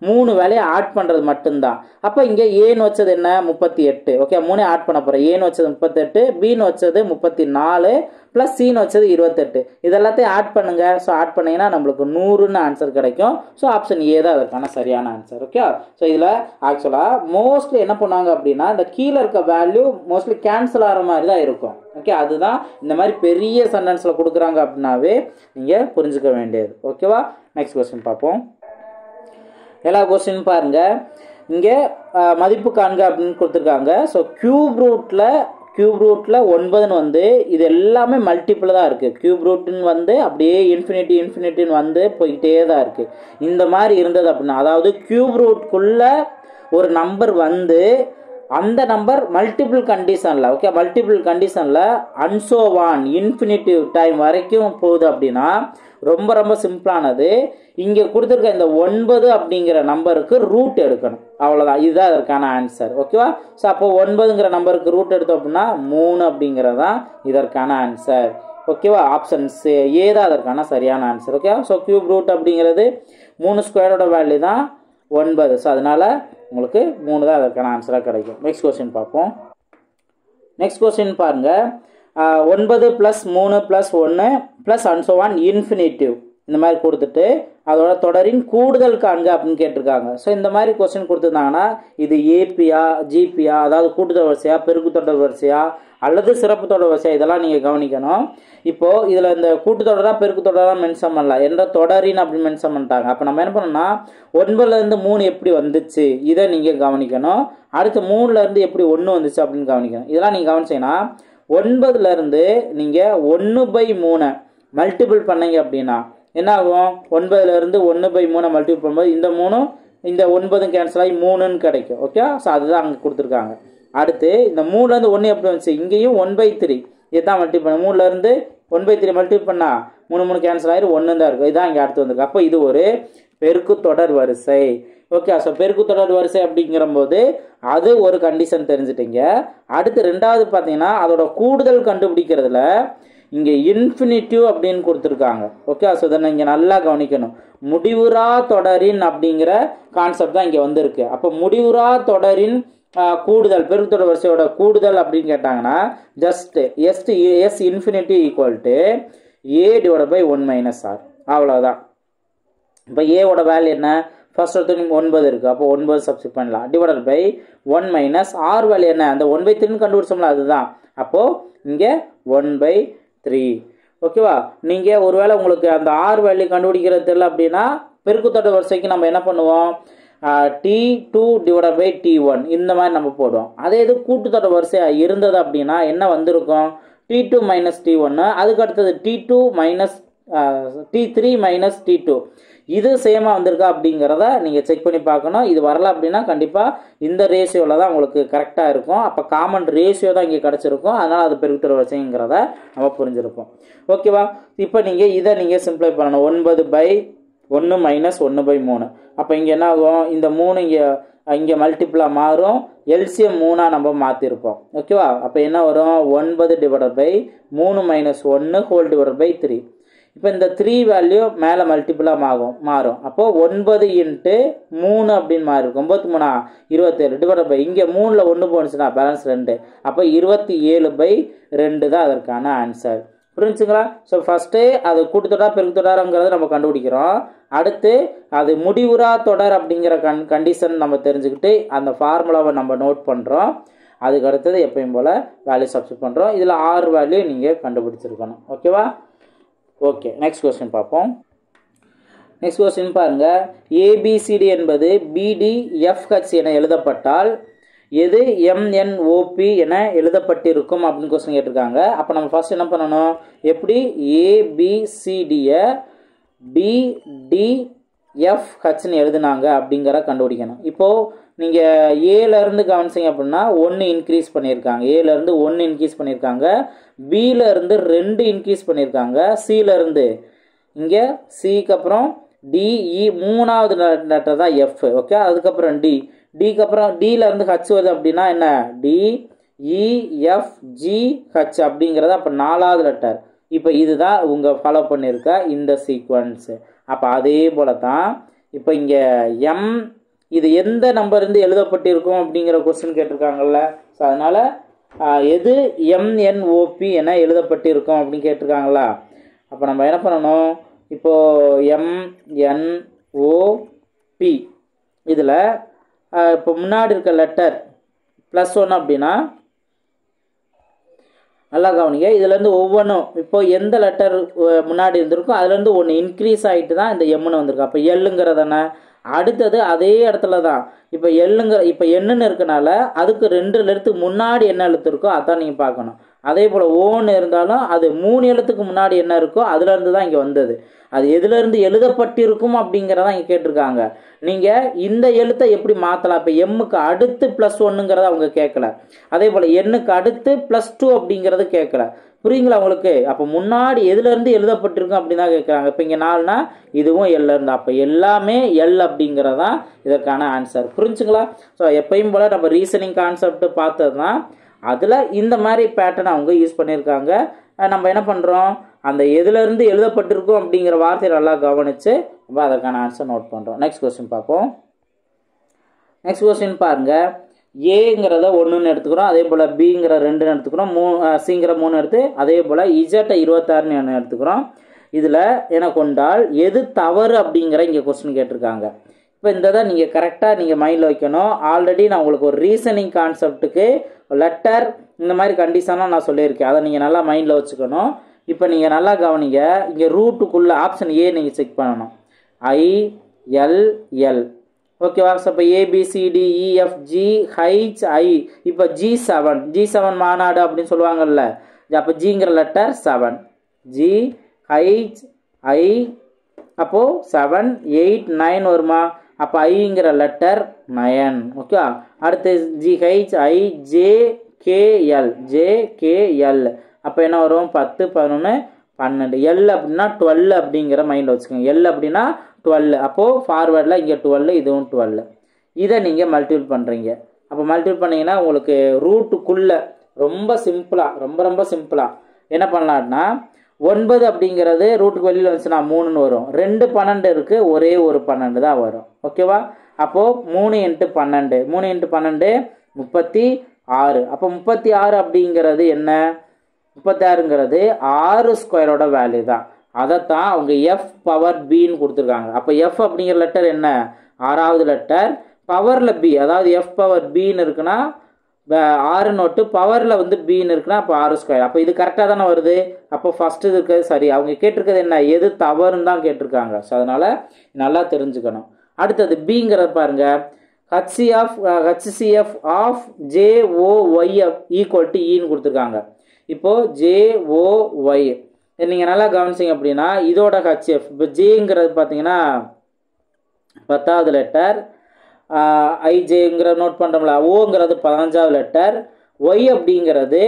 3 வேலையை ஆட் பண்ணுறது மட்டும்தான். அப்போ இங்கே ஏன்னு வச்சது என்ன 38. ஓகே, 3 ஆட் பண்ண போகிறேன். ஏன்னு வச்சது 38, பின்னு வச்சது 34 ப்ளஸ் சின்னு வச்சது 28. இதெல்லாத்தையும் ஆட் பண்ணுங்க. ஸோ ஆட் பண்ணிங்கன்னா நம்மளுக்கு 100ன்னு ஆன்சர் கிடைக்கும். ஸோ ஆப்ஷன் ஏ தான் அதற்கான சரியான ஆன்சர். ஓகே, ஸோ இதில் ஆக்சுவலாக மோஸ்ட்லி என்ன பண்ணுவாங்க அப்படின்னா இந்த கீழே இருக்க வேல்யூ மோஸ்ட்லி கேன்சல் ஆகிற மாதிரி தான் இருக்கும். ஓகே, அதுதான் இந்த மாதிரி பெரிய சென்டென்ஸில் கொடுக்குறாங்க அப்படின்னாவே நீங்கள் புரிஞ்சுக்க வேண்டியது. ஓகேவா? நெக்ஸ்ட் கொஸ்டின் பார்ப்போம். எல்லா கொஸ்டின் பாருங்கள். இங்கே மதிப்பு காண்க அப்படின்னு கொடுத்துருக்காங்க. ஸோ கியூப் ரூட்டில் 9ன்னு வந்து இது எல்லாமே மல்டிபிள் தான் இருக்குது. கியூப் ரூட்னு வந்து அப்படியே இன்ஃபினிட்டின்னு வந்து போய்கிட்டே தான் இருக்குது. இந்த மாதிரி இருந்தது அப்படின்னா, அதாவது கியூப் ரூட்குள்ளே ஒரு நம்பர் வந்து அந்த நம்பர் மல்டிபிள் கண்டிஷனில், ஓகே, மல்டிபிள் கண்டிஷனில் அன்சோவான் இன்ஃபினிட்டிவ் டைம் வரைக்கும் போகுது அப்படின்னா ரொம்ப சிம்பிளானது. இங்கே கொடுத்துருக்க இந்த 9 அப்படிங்கிற நம்பருக்கு ரூட் எடுக்கணும், அவ்வளோதான். இதுதான் அதற்கான ஆன்சர். ஓகேவா? ஸோ அப்போ 9ங்கிற நம்பருக்கு ரூட் எடுத்தோம் அப்படின்னா 3 அப்படிங்கிறதான் இதற்கான ஆன்சர். ஓகேவா? ஆப்ஷன்ஸ் ஏ தான் அதற்கான சரியான answer. Okay, so cube root அப்படிங்கிறது 3² வேல்யூ தான் 9. ஸோ அதனால் உங்களுக்கு 3 தான் அதற்கான ஆன்சராக கிடைக்கும். நெக்ஸ்ட் கொஸ்டின் பார்ப்போம். நெக்ஸ்ட் கொஸ்டின் பாருங்கள். 9 + 3 + 1 + அன்சோவான் இன்ஃபினிட்டிவ் இந்த மாதிரி கொடுத்துட்டு அதோட தொடரின் கூடுதல் காண்க அப்படின்னு கேட்டிருக்காங்க. ஸோ இந்த மாதிரி கொஸ்டின் கொடுத்துருந்தாங்கன்னா இது ஏபியா ஜிபியா, அதாவது கூட்டுத்தொடர் வரிசையா பெருக்குத்தொடர் வரிசையா அல்லது சிறப்பு தொடர் வரிசையா, இதெல்லாம் நீங்கள் கவனிக்கணும். இப்போது இதில் இந்த கூட்டுத்தொடரா பெருக்குத்தொடரா மென்ஷன் பண்ணலாம், என்ற தொடரின் அப்படின்னு மென்ஷன் பண்ணிட்டாங்க. அப்போ நம்ம என்ன பண்ணோம்னா 9லேருந்து 3 எப்படி வந்துச்சு இதை நீங்கள் கவனிக்கணும். அடுத்து 3லேருந்து எப்படி 1 வந்துச்சு அப்படின்னு கவனிக்கணும். இதெல்லாம் நீங்கள் கவனிச்சிங்கன்னா 9லேருந்து நீங்கள் 1/3 மல்டிபிள் பண்ணீங்க அப்படின்னா என்ன ஆகும்? 9லேருந்து 1/3 மல்டிபிள் பண்ணும்போது இந்த 3 இந்த 9 கேன்சல் ஆகி 3ன்னு கிடைக்கும். ஓகே, ஸோ அதுதான் அங்கே கொடுத்துருக்காங்க. அடுத்து இந்த 3லேருந்து 1 எப்படி வந்துச்சு? இங்கேயும் 1/3 இதுதான் மல்டிபிள் பண்ண, 3லேருந்து 1/3 மல்டிபிள் பண்ணால் 3 கேன்சல் ஆகி 1 தான் இருக்கும். இதுதான் இங்கே அடுத்து வந்திருக்கு. அப்போ இது ஒரு பெருக்கு தொடர் வரிசை. ஓகே, ஸோ பெருக்கு தொடர் வரிசை அப்படிங்கிற போது அது ஒரு கண்டிஷன் தெரிஞ்சுட்டீங்க. அடுத்து ரெண்டாவது பார்த்தீங்கன்னா அதோட கூடுதல் கண்டுபிடிக்கிறதுல இங்கே இன்ஃபினிட்டிவ் அப்படின்னு கொடுத்துருக்காங்க. ஓகே, ஸோ இதை இங்கே நல்லா கவனிக்கணும். முடிவுறா தொடரின் அப்படிங்கிற கான்செப்ட் தான் இங்கே வந்திருக்கு. அப்போ முடிவுறா தொடரின் கூடுதல் பெருக்குத்தொடர் வரிசையோட கூடுதல் அப்படின்னு கேட்டாங்கன்னா just S infinity equal to a/1 - r, அவ்வளோதான். இப்போ ஏவோட வேல்யூ என்ன? ஃபர்ஸ்ட் ஒருத்தருக்கு 9 இருக்குது, அப்போ 9 சப்ஸ்டிட் பண்ணலாம். டிவைடட் பை 1 - r வேல்யூ என்ன? அந்த 1/3 கண்டுபிடிச்சோம்ல அதுதான். அப்போது இங்கே 1/3. ஓகேவா? நீங்கள் ஒருவேளை உங்களுக்கு அந்த ஆர் வேல்யூ கண்டுபிடிக்கிறது தெரியல அப்படின்னா பெருக்குத்தொடர் வரிசைக்கு நம்ம என்ன பண்ணுவோம்? T2 / T1 இந்த மாதிரி நம்ம போடுவோம். அதே இது கூட்டுத்தொடர் வரிசையாக இருந்தது அப்படின்னா என்ன வந்திருக்கும்? T2 - T1, அதுக்கு அடுத்தது T3 - T2. இது சேமாக வந்திருக்கா அப்படிங்கிறத நீங்கள் செக் பண்ணி பார்க்கணும். இது வரல அப்படின்னா கண்டிப்பாக இந்த ரேஷியோவில் தான் உங்களுக்கு கரெக்டாக இருக்கும். அப்போ காமன் ரேஷியோ தான் இங்கே கிடச்சிருக்கும். அதனால் அது பெருக்குத்தொடர் வரிசைங்கிறத நம்ம புரிஞ்சிருப்போம். ஓகேவா? இப்போ நீங்கள் இதை நீங்கள் சிம்ப்ளை பண்ணணும். 9/1 - 1/3. அப்போ இங்கே என்ன ஆகும்? இந்த 3 இங்கே மல்டிப்புளாக மாறும். எல்சிஎம் 3 நம்ம மாற்றிருப்போம். ஓகேவா? அப்போ என்ன வரும்? 9/3 - 1 / 3. இப்போ இந்த 3 வேல்யூ மேலே மல்டிப்புளாக மாறும். அப்போது 9 × 3 அப்படின்னு மாறி இருக்கும். 9 - 3 27 டிவைட் பை இங்கே 3ல் 1 போனுச்சுன்னா பேலன்ஸ் 2. அப்போ 27/2 தான் அதற்கான ஆன்சர். புரிஞ்சுங்களா? ஸோ ஃபஸ்ட்டு அது கூட்டுத்தொடர் பெருக்குத்தொடருங்கிறத நம்ம கண்டுபிடிக்கிறோம். அடுத்து அது முடிவுறா தொடர் அப்படிங்கிற கண்டிஷன் நம்ம தெரிஞ்சுக்கிட்டு அந்த ஃபார்முலாவை நம்ம நோட் பண்ணுறோம். அதுக்கு அடுத்தது எப்பயும் போல் வேல்யூ சப்ஸ்டிட் பண்ணுறோம். இதில் 6 வேல்யூ நீங்கள் கண்டுபிடிச்சிருக்கணும். ஓகேவா? ஓகே, நெக்ஸ்ட் கொஸ்டின் பார்ப்போம். நெக்ஸ்ட் கொஸ்டின் பாருங்கள். ABCD என்பது BDFH என எழுதப்பட்டால் எது MNOP என எழுதப்பட்டிருக்கும் அப்படின்னு கொஸ்டின் கேட்டிருக்காங்க. அப்போ நம்ம ஃபர்ஸ்ட் என்ன பண்ணணும்? எப்படி ABCDயை BDFHன்னு எழுதுனாங்க அப்படிங்கிற கண்டுபிடிக்கணும். இப்போது நீங்கள் ஏலேருந்து கவனிச்சிங்க அப்படின்னா 1 இன்க்ரீஸ் பண்ணியிருக்காங்க. ஏலேருந்து 1 இன்க்ரீஸ் பண்ணியிருக்காங்க. பியிலேருந்து 2 இன்க்ரீஸ் பண்ணியிருக்காங்க. சியிலேருந்து இங்கே சிக்கு அப்புறம் டிஇ 3வது லெட்டர் தான் எஃப். ஓகே, அதுக்கப்புறம் டிக்கு அப்புறம் டியிலேருந்து ஹச் வருது அப்படின்னா என்ன? DEFGH அப்படிங்கிறது அப்போ 4வது லெட்டர். இப்போ இதுதான் உங்கள் ஃபாலோ பண்ணியிருக்க இந்த சீக்வன்ஸு. அப்போ அதே போல தான் இப்போ இங்கே இது எந்த நம்பர் இருந்து எழுதப்பட்டிருக்கும் அப்படிங்கிற கொஸ்டின் கேட்டிருக்காங்கல்ல. ஸோ அதனால் எது MNOP என எழுதப்பட்டிருக்கும் அப்படின்னு கேட்டிருக்காங்களா. அப்போ நம்ம என்ன பண்ணணும்? இப்போது MNOP இதில் இப்போ முன்னாடி இருக்க லெட்டர் +1 அப்படின்னா நல்லா கவனிங்க. இதுலேருந்து ஒவ்வொன்றும் இப்போ எந்த லெட்டர் முன்னாடி இருந்திருக்கோ அதுலேருந்து 1 இன்க்ரீஸ் ஆகிட்டு தான் இந்த எம்னு வந்திருக்கு. அப்போ எல்லுங்கிறதானே அடுத்தது அதே இடத்துல தான் இப்போ இப்போ என்னன்னு இருக்கனால அதுக்கு 2 எழுத்துக்கு முன்னாடி என்ன எழுத்து இருக்கோ அதான் நீங்கள் பார்க்கணும். அதே போல் ஓன்னு இருந்தாலும் அது 3 எழுத்துக்கு முன்னாடி என்ன இருக்கோ அதுலேருந்து தான் இங்கே வந்தது. அது எதுலேருந்து எழுதப்பட்டிருக்கும் அப்படிங்கிறதான் இங்கே கேட்டிருக்காங்க. நீங்கள் இந்த எழுத்தை எப்படி மாற்றலாம்? இப்போ எம்முக்கு அடுத்து +1ங்கிறத அவங்க கேட்கல. அதே போல் எண்ணுக்கு அடுத்து +2 அப்படிங்கிறது கேட்கல. புரியுங்களா உங்களுக்கு? அப்போ முன்னாடி எதுலேருந்து எழுதப்பட்டிருக்கும் அப்படின்னு தான் கேட்குறாங்க. இப்போ இங்கே 4னா இதுவும் எல்லேருந்து. அப்போ எல்லாமே எல் அப்படிங்கிறதான் இதற்கான ஆன்சர். புரிஞ்சுங்களா? ஸோ எப்பயும் போல் நம்ம ரீசனிங் கான்செப்ட் பார்த்தது தான். அதில் இந்த மாதிரி பேட்டர்ன் அவங்க யூஸ் பண்ணியிருக்காங்க. நம்ம என்ன பண்ணுறோம்? அந்த எதுலேருந்து எழுதப்பட்டிருக்கும் அப்படிங்கிற வார்த்தையை நல்லா கவனித்து நம்ம அதற்கான ஆன்சர் நோட் பண்ணுறோம். நெக்ஸ்ட் கொஸ்டின் பார்ப்போம். நெக்ஸ்ட் கொஸ்டின் பாருங்கள். ஏங்கிறத 1ன்னு எடுத்துக்கிறோம். அதே போல் பிங்கிற 2ன்னு எடுத்துக்கிறோம். சிங்கிற 3 எடுத்து அதே போல் இஜட்டை 26ன்னு எடுத்துக்கிறோம். இதில் என கொண்டால் எது தவறு அப்படிங்கிற இங்கே கொஸ்டின் கேட்டிருக்காங்க. இப்போ இந்த தான் நீங்கள் கரெக்டாக நீங்கள் மைண்டில் வைக்கணும். ஆல்ரெடி நான் உங்களுக்கு ஒரு ரீசனிங் கான்செப்ட்டுக்கு லெட்டர் இந்த மாதிரி கண்டிஷனாக நான் சொல்லியிருக்கேன். அதை நீங்கள் நல்லா மைண்டில் வச்சுக்கணும். இப்போ நீங்கள் நல்லா கவனிங்க. இங்கே ரூட்டுக்குள்ளே ஆப்ஷன் ஏ நீங்கள் செக் பண்ணணும். ILL ஓகேவா? ஸோ இப்போ ABCDEFG HI இப்போ G7 மாநாடு அப்படின்னு சொல்லுவாங்கல்ல. அப்போ ஜிங்கிற லெட்டர் 7 GHI அப்போது 7 8 9 வருமா? அப்போ ஐங்கிற லெட்டர் 9 ஓகே. அடுத்து JKL அப்போ என்ன வரும்? 10 11 12 L அப்படின்னா 12 அப்படிங்கிற மைண்டில் வச்சுக்கோங்க. L அப்படின்னா 12 அப்போது ஃபார்வேர்டில் இங்கே 12 இதுவும் 12. இதை நீங்கள் மல்டிபிள் பண்ணுறீங்க. அப்போ மல்டிபிள் பண்ணிங்கன்னா உங்களுக்கு ரூட்டுக்குள்ளே ரொம்ப சிம்பிளாக என்ன பண்ணலான்னா 9 அப்படிங்கிறது ரூட்டுக்கு வெளியில் வந்துச்சுன்னா 3ன்னு வரும். 2 12 இருக்குது, ஒரே ஒரு 12 தான் வரும். ஓகேவா? அப்போது 3 × 12 36. அப்போ 36 அப்படிங்கிறது என்ன? 36ங்கிறது 6 ஸ்கொயரோட வேல்யூ தான். அதைத்தான் அவங்க F⁻B கொடுத்துருக்காங்க. அப்போ F அப்படிங்கிற லெட்டர் என்ன? 6வது லெட்டர். பவரில் B, அதாவது F⁻Bன்னு இருக்குன்னா 6 நோட்டு, பவரில் வந்து பின்னு இருக்குன்னா அப்போ 6 ஸ்கொயர். அப்போ இது கரெக்டாக தானே வருது. அப்போ ஃபஸ்ட்டு இருக்கிறது சரி. அவங்க கேட்டிருக்கிறது என்ன? எது தவறுன்னு தான் கேட்டிருக்காங்க. ஸோ அதனால் நல்லா தெரிஞ்சுக்கணும். அடுத்தது பிங்கிறது பாருங்க. HCF of JOY equal to ஈன்னு கொடுத்துருக்காங்க. இப்போது JOY நீங்கள் நல்லா கவனிச்சிங்க அப்படின்னா இதோட HF இப்போ ஜேங்கிறது பார்த்தீங்கன்னா 10வது லெட்டர், ஐஜேங்கிற நோட் பண்ணுறோம்ல. ஓங்கிறது 15வது லெட்டர், ஒய் அப்படிங்கிறது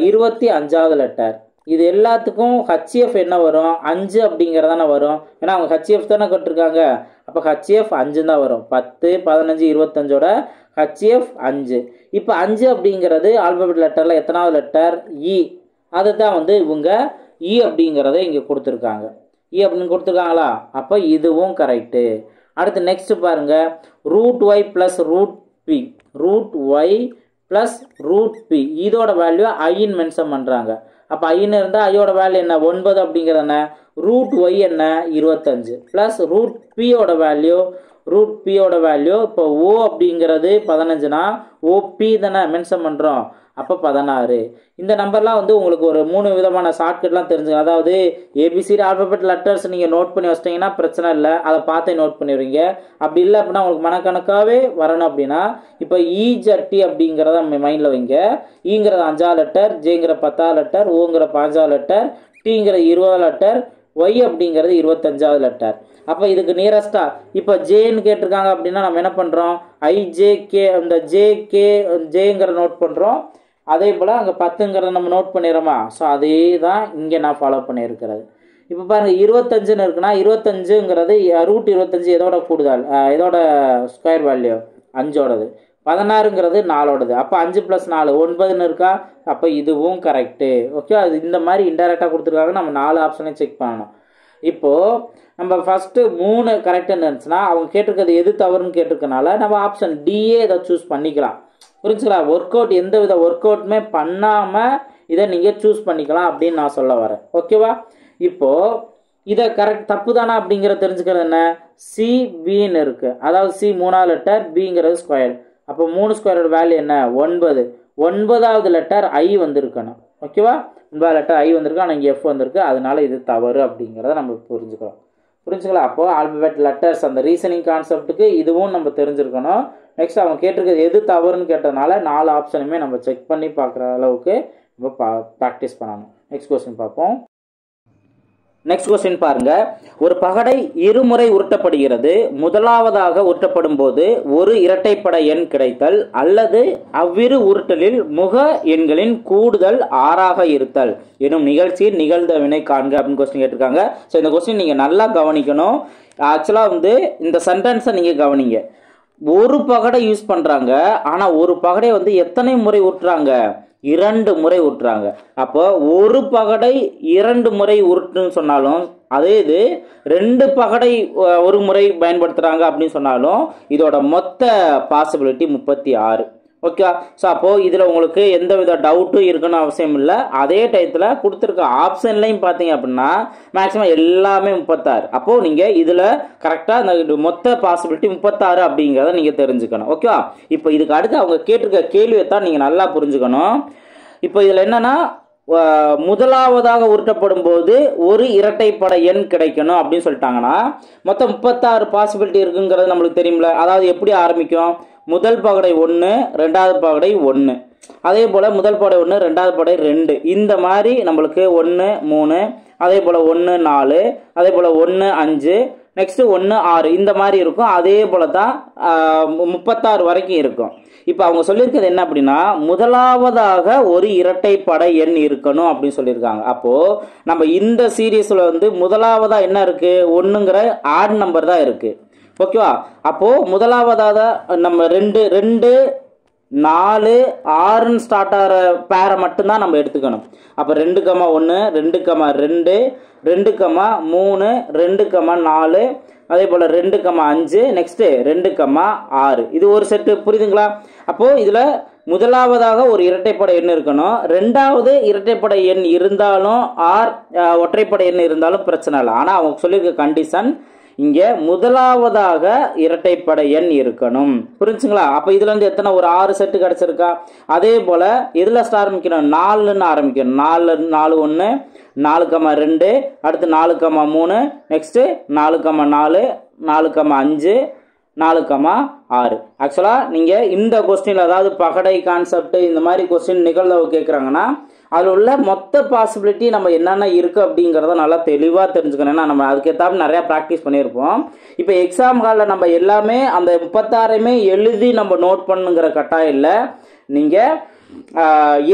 25வது லெட்டர். இது எல்லாத்துக்கும் HF என்ன வரும்? 5 அப்படிங்கிறதானே வரும். ஏன்னா அவங்க HF தானே கட்டிருக்காங்க. அப்போ HF 5 தான் வரும். 10 15 25ஓட HF 5. இப்போ 5 அப்படிங்கிறது ஆல்பபெட் லெட்டரில் எத்தனாவது லெட்டர்? இ. அதை தான் வந்து இவங்க இ அப்படிங்கிறத இங்கே கொடுத்துருக்காங்க. இ அப்படின்னு கொடுத்துருக்காங்களா? அப்போ இதுவும் கரெக்டு. அடுத்து நெக்ஸ்ட் பாருங்க. √y + √p √p இதோட வேல்யூ ஐன்னு மென்ஷன் பண்ணுறாங்க. அப்போ ஐன்னு இருந்தால் ஐயோட வேல்யூ என்ன? 9 அப்படிங்கிறது என்ன? √y என்ன? 25 ப்ளஸ் √p வேல்யூ இப்போ ஓ அப்படிங்கிறது 15னா OP தானே மென்ஷன் பண்ணுறோம். அப்போ 16. இந்த நம்பர்லாம் வந்து உங்களுக்கு ஒரு 3 விதமான ஷார்ட்கட்லாம் தெரிஞ்சுங்க. அதாவது ABCD ஆல்பபெட் லெட்டர்ஸ் நீங்கள் நோட் பண்ணி வச்சிட்டிங்கன்னா பிரச்சனை இல்லை, அதை பார்த்தே நோட் பண்ணிடுவீங்க. அப்படி இல்லை அப்படின்னா உங்களுக்கு மனக்கணக்காகவே வரணும் அப்படின்னா இப்போ EZT அப்படிங்கிறத நம்ம மைண்டில் வைங்க. ஈங்கிறது 5வது லெட்டர், ஜேங்கிற 10வது லெட்டர், ஓங்கிற 15வது லெட்டர், டீங்கிற 20வது லெட்டர், ஒய் அப்படிங்கிறது 25வது லெட்டர். அப்போ இதுக்கு நியரஸ்டா இப்போ ஜேன்னு கேட்டிருக்காங்க அப்படின்னா நம்ம என்ன பண்ணுறோம்? IJK இந்த ஜேங்கிற நோட் பண்ணுறோம். அதே போல் அங்கே 10ங்கிறத நம்ம நோட் பண்ணிடுறோமா? ஸோ அதே தான் இங்கே நான் ஃபாலோ பண்ணியிருக்கிறது. இப்போ பாருங்கள் 25ன்னு இருக்குன்னா 25ங்கிறது √25 எதோட கூடுதல்? எதோட ஸ்கொயர் வேல்யூ? 5ஓடது. 16ங்கிறது 4ஓடது. அப்போ 5 + 4 9ன்னு இருக்கா? அப்போ இதுவும் கரெக்டு. ஓகே. அது இந்த மாதிரி இன்டெரக்டாக கொடுத்துருக்காங்க. நம்ம 4 ஆப்ஷனையும் செக் பண்ணணும். இப்போது நம்ம ஃபஸ்ட்டு 3 கரெக்டுன்னு இருந்துச்சுன்னா அவங்க கேட்டிருக்கிறது எது தவறுன்னு கேட்டிருக்கனால நம்ம ஆப்ஷன் டிஏ இதை சூஸ் பண்ணிக்கலாம். புரிஞ்சுங்களா? எந்த வித ஒர்க் அவுட்டுமே பண்ணாமல் இதை நீங்கள் சூஸ் பண்ணிக்கலாம் அப்படின்னு நான் சொல்ல வரேன். ஓகேவா? இப்போது இதை தப்பு தானா அப்படிங்கிற தெரிஞ்சுக்கிறது என்ன? CBன்னு இருக்குது. அதாவது C 3வது லெட்டர், பிங்கிறது ஸ்கொயர். அப்போ 3 ஸ்கொயரோட வேல்யூ என்ன? 9. 9வது லெட்டர் ஐ வந்திருக்கணும். ஓகேவா? 9வது லெட்டர் ஐ வந்திருக்கு, ஆனால் இங்கே F வந்திருக்கு. அதனால இது தவறு அப்படிங்கிறத நம்ம புரிஞ்சுக்கலாம். அப்போது ஆல்பபெட் லெட்டர்ஸ் அந்த ரீசனிங் கான்செப்ட்டுக்கு இதுவும் நம்ம தெரிஞ்சிருக்கணும். நெக்ஸ்ட் அவங்க கேட்டிருக்கிறது எது தவறுன்னு கேட்டதுனால 4 ஆப்ஷனுமே நம்ம செக் பண்ணி பார்க்குற அளவுக்கு நம்ம ப்ராக்டிஸ் பண்ணணும். நெக்ஸ்ட் கொஸ்டின் பார்ப்போம். நெக்ஸ்ட் கொஸ்டின் பாருங்க. ஒரு பகடை இருமுறை உருட்டப்படுகிறது. முதலாவதாக உருட்டப்படும் போது ஒரு இரட்டைப்படை எண் கிடைத்தல் அல்லது அவ்விரு உருட்டலில் முக எண்களின் கூடுதல் 6ஆக இருத்தல் எனும் நிகழ்ச்சியில் நிகழ்ந்த வினை காண்க அப்படின்னு கொஸ்டின் கேட்டிருக்காங்க. ஸோ இந்த கொஸ்டின் நீங்கள் நல்லா கவனிக்கணும். ஆக்சுவலாக வந்து இந்த சென்டென்ஸை நீங்கள் கவனிங்க. ஒரு பகடை யூஸ் பண்ணுறாங்க, ஆனால் ஒரு பகடை வந்து எத்தனை முறை உருட்டுறாங்க? 2 முறை உருட்டுறாங்க. அப்போ ஒரு பகடை 2 முறை உருட்டுன்னு சொன்னாலும், அதே இது 2 பகடை ஒரு முறை பயன்படுத்துகிறாங்க அப்படின்னு சொன்னாலும் இதோட மொத்த பாசிபிலிட்டி 36. ஓகே. ஸோ அப்போது இதில் உங்களுக்கு எந்த வித டவுட்டும் இருக்குன்னு அவசியம் இல்லை. அதே டயத்தில் கொடுத்துருக்க ஆப்ஷன்லையும் பார்த்தீங்க அப்படின்னா மேக்ஸிமம் எல்லாமே 36. அப்போது நீங்கள் இதில் கரெக்டாக இந்த மொத்த பாசிபிலிட்டி 36 அப்படிங்கிறத நீங்கள் தெரிஞ்சுக்கணும். ஓகேவா. இப்போ இதுக்கு அடுத்து அவங்க கேட்டிருக்க கேள்வியை தான் நீங்கள் நல்லா புரிஞ்சுக்கணும். இப்போ இதில் என்னென்னா முதலாவதாக உருட்டப்படும் போது ஒரு இரட்டைப்படை எண் கிடைக்கணும் அப்படின்னு சொல்லிட்டாங்கன்னா மொத்தம் 36 பாசிபிலிட்டி இருக்குங்கிறது நம்மளுக்கு தெரியும்ல. அதாவது எப்படி ஆரம்பிக்கும், முதல் பகடை 1, ரெண்டாவது பகடை 1, அதே போல் முதல் பகடை 1, ரெண்டாவது பகடை 2, இந்த மாதிரி நம்மளுக்கு 1 3, அதே போல் 1 4, அதே போல் 1 5, நெக்ஸ்ட் 1 6, இந்த மாதிரி இருக்கும். அதே போல தான் 36 வரைக்கும் இருக்கும். இப்போ அவங்க சொல்லியிருக்கிறது என்ன அப்படின்னா முதலாவதாக ஒரு இரட்டைப்படை எண் இருக்கணும் அப்படின்னு சொல்லியிருக்காங்க. அப்போது நம்ம இந்த சீரீஸில் வந்து முதலாவதாக என்ன இருக்குது, 1ங்கிற ஆட் நம்பர் தான் இருக்குது. ஓகேவா. அப்போது முதலாவதாக நம்ம 2 2 4 6ன்னு ஸ்டார்ட் ஆகிற பேரை மட்டும்தான் நம்ம எடுத்துக்கணும். அப்போ 2,1 2,2 2,3 2,4, அதே போல் 2,5, நெக்ஸ்ட்டு 2,6, இது ஒரு செட்டு. புரியுதுங்களா. அப்போது இதில் முதலாவதாக ஒரு இரட்டைப்படை எண் இருக்கணும். ரெண்டாவது இரட்டைப்படை எண் இருந்தாலும் ஒற்றைப்படை எண் இருந்தாலும் பிரச்சனை இல்லை. ஆனால் அவங்க சொல்லியிருக்க கண்டிஷன் இங்கே முதலாவதாக இரட்டைப்படை எண் இருக்கணும். புரிஞ்சுங்களா. அப்போ இதுல இருந்து எத்தனை ஒரு 6 செட்டு கிடைச்சிருக்கா. அதே போல இதுல ஆரம்பிக்கணும் 4ன்னு ஆரம்பிக்கணும். 4 4 1 4,2, அடுத்து 4,3, நெக்ஸ்ட் 4,4 4,5 4,6. ஆக்சுவலாக நீங்கள் இந்த கொஸ்டின் அதாவது பகடை கான்செப்ட் இந்த மாதிரி கொஸ்டின் நிகழ்வு கேட்குறாங்கன்னா அதில் உள்ள மொத்த பாசிபிலிட்டி நம்ம என்னென்ன இருக்குது அப்படிங்கிறத நல்லா தெளிவாக தெரிஞ்சுக்கணும். ஏன்னா நம்ம அதுக்கேற்றாப்புல நிறையா ப்ராக்டிஸ் பண்ணியிருப்போம். இப்போ எக்ஸாம் ஹாலில் நம்ம எல்லாமே அந்த 36மே எழுதி நம்ம நோட் பண்ணுங்கிற கட்டாயம் இல்லை. நீங்கள்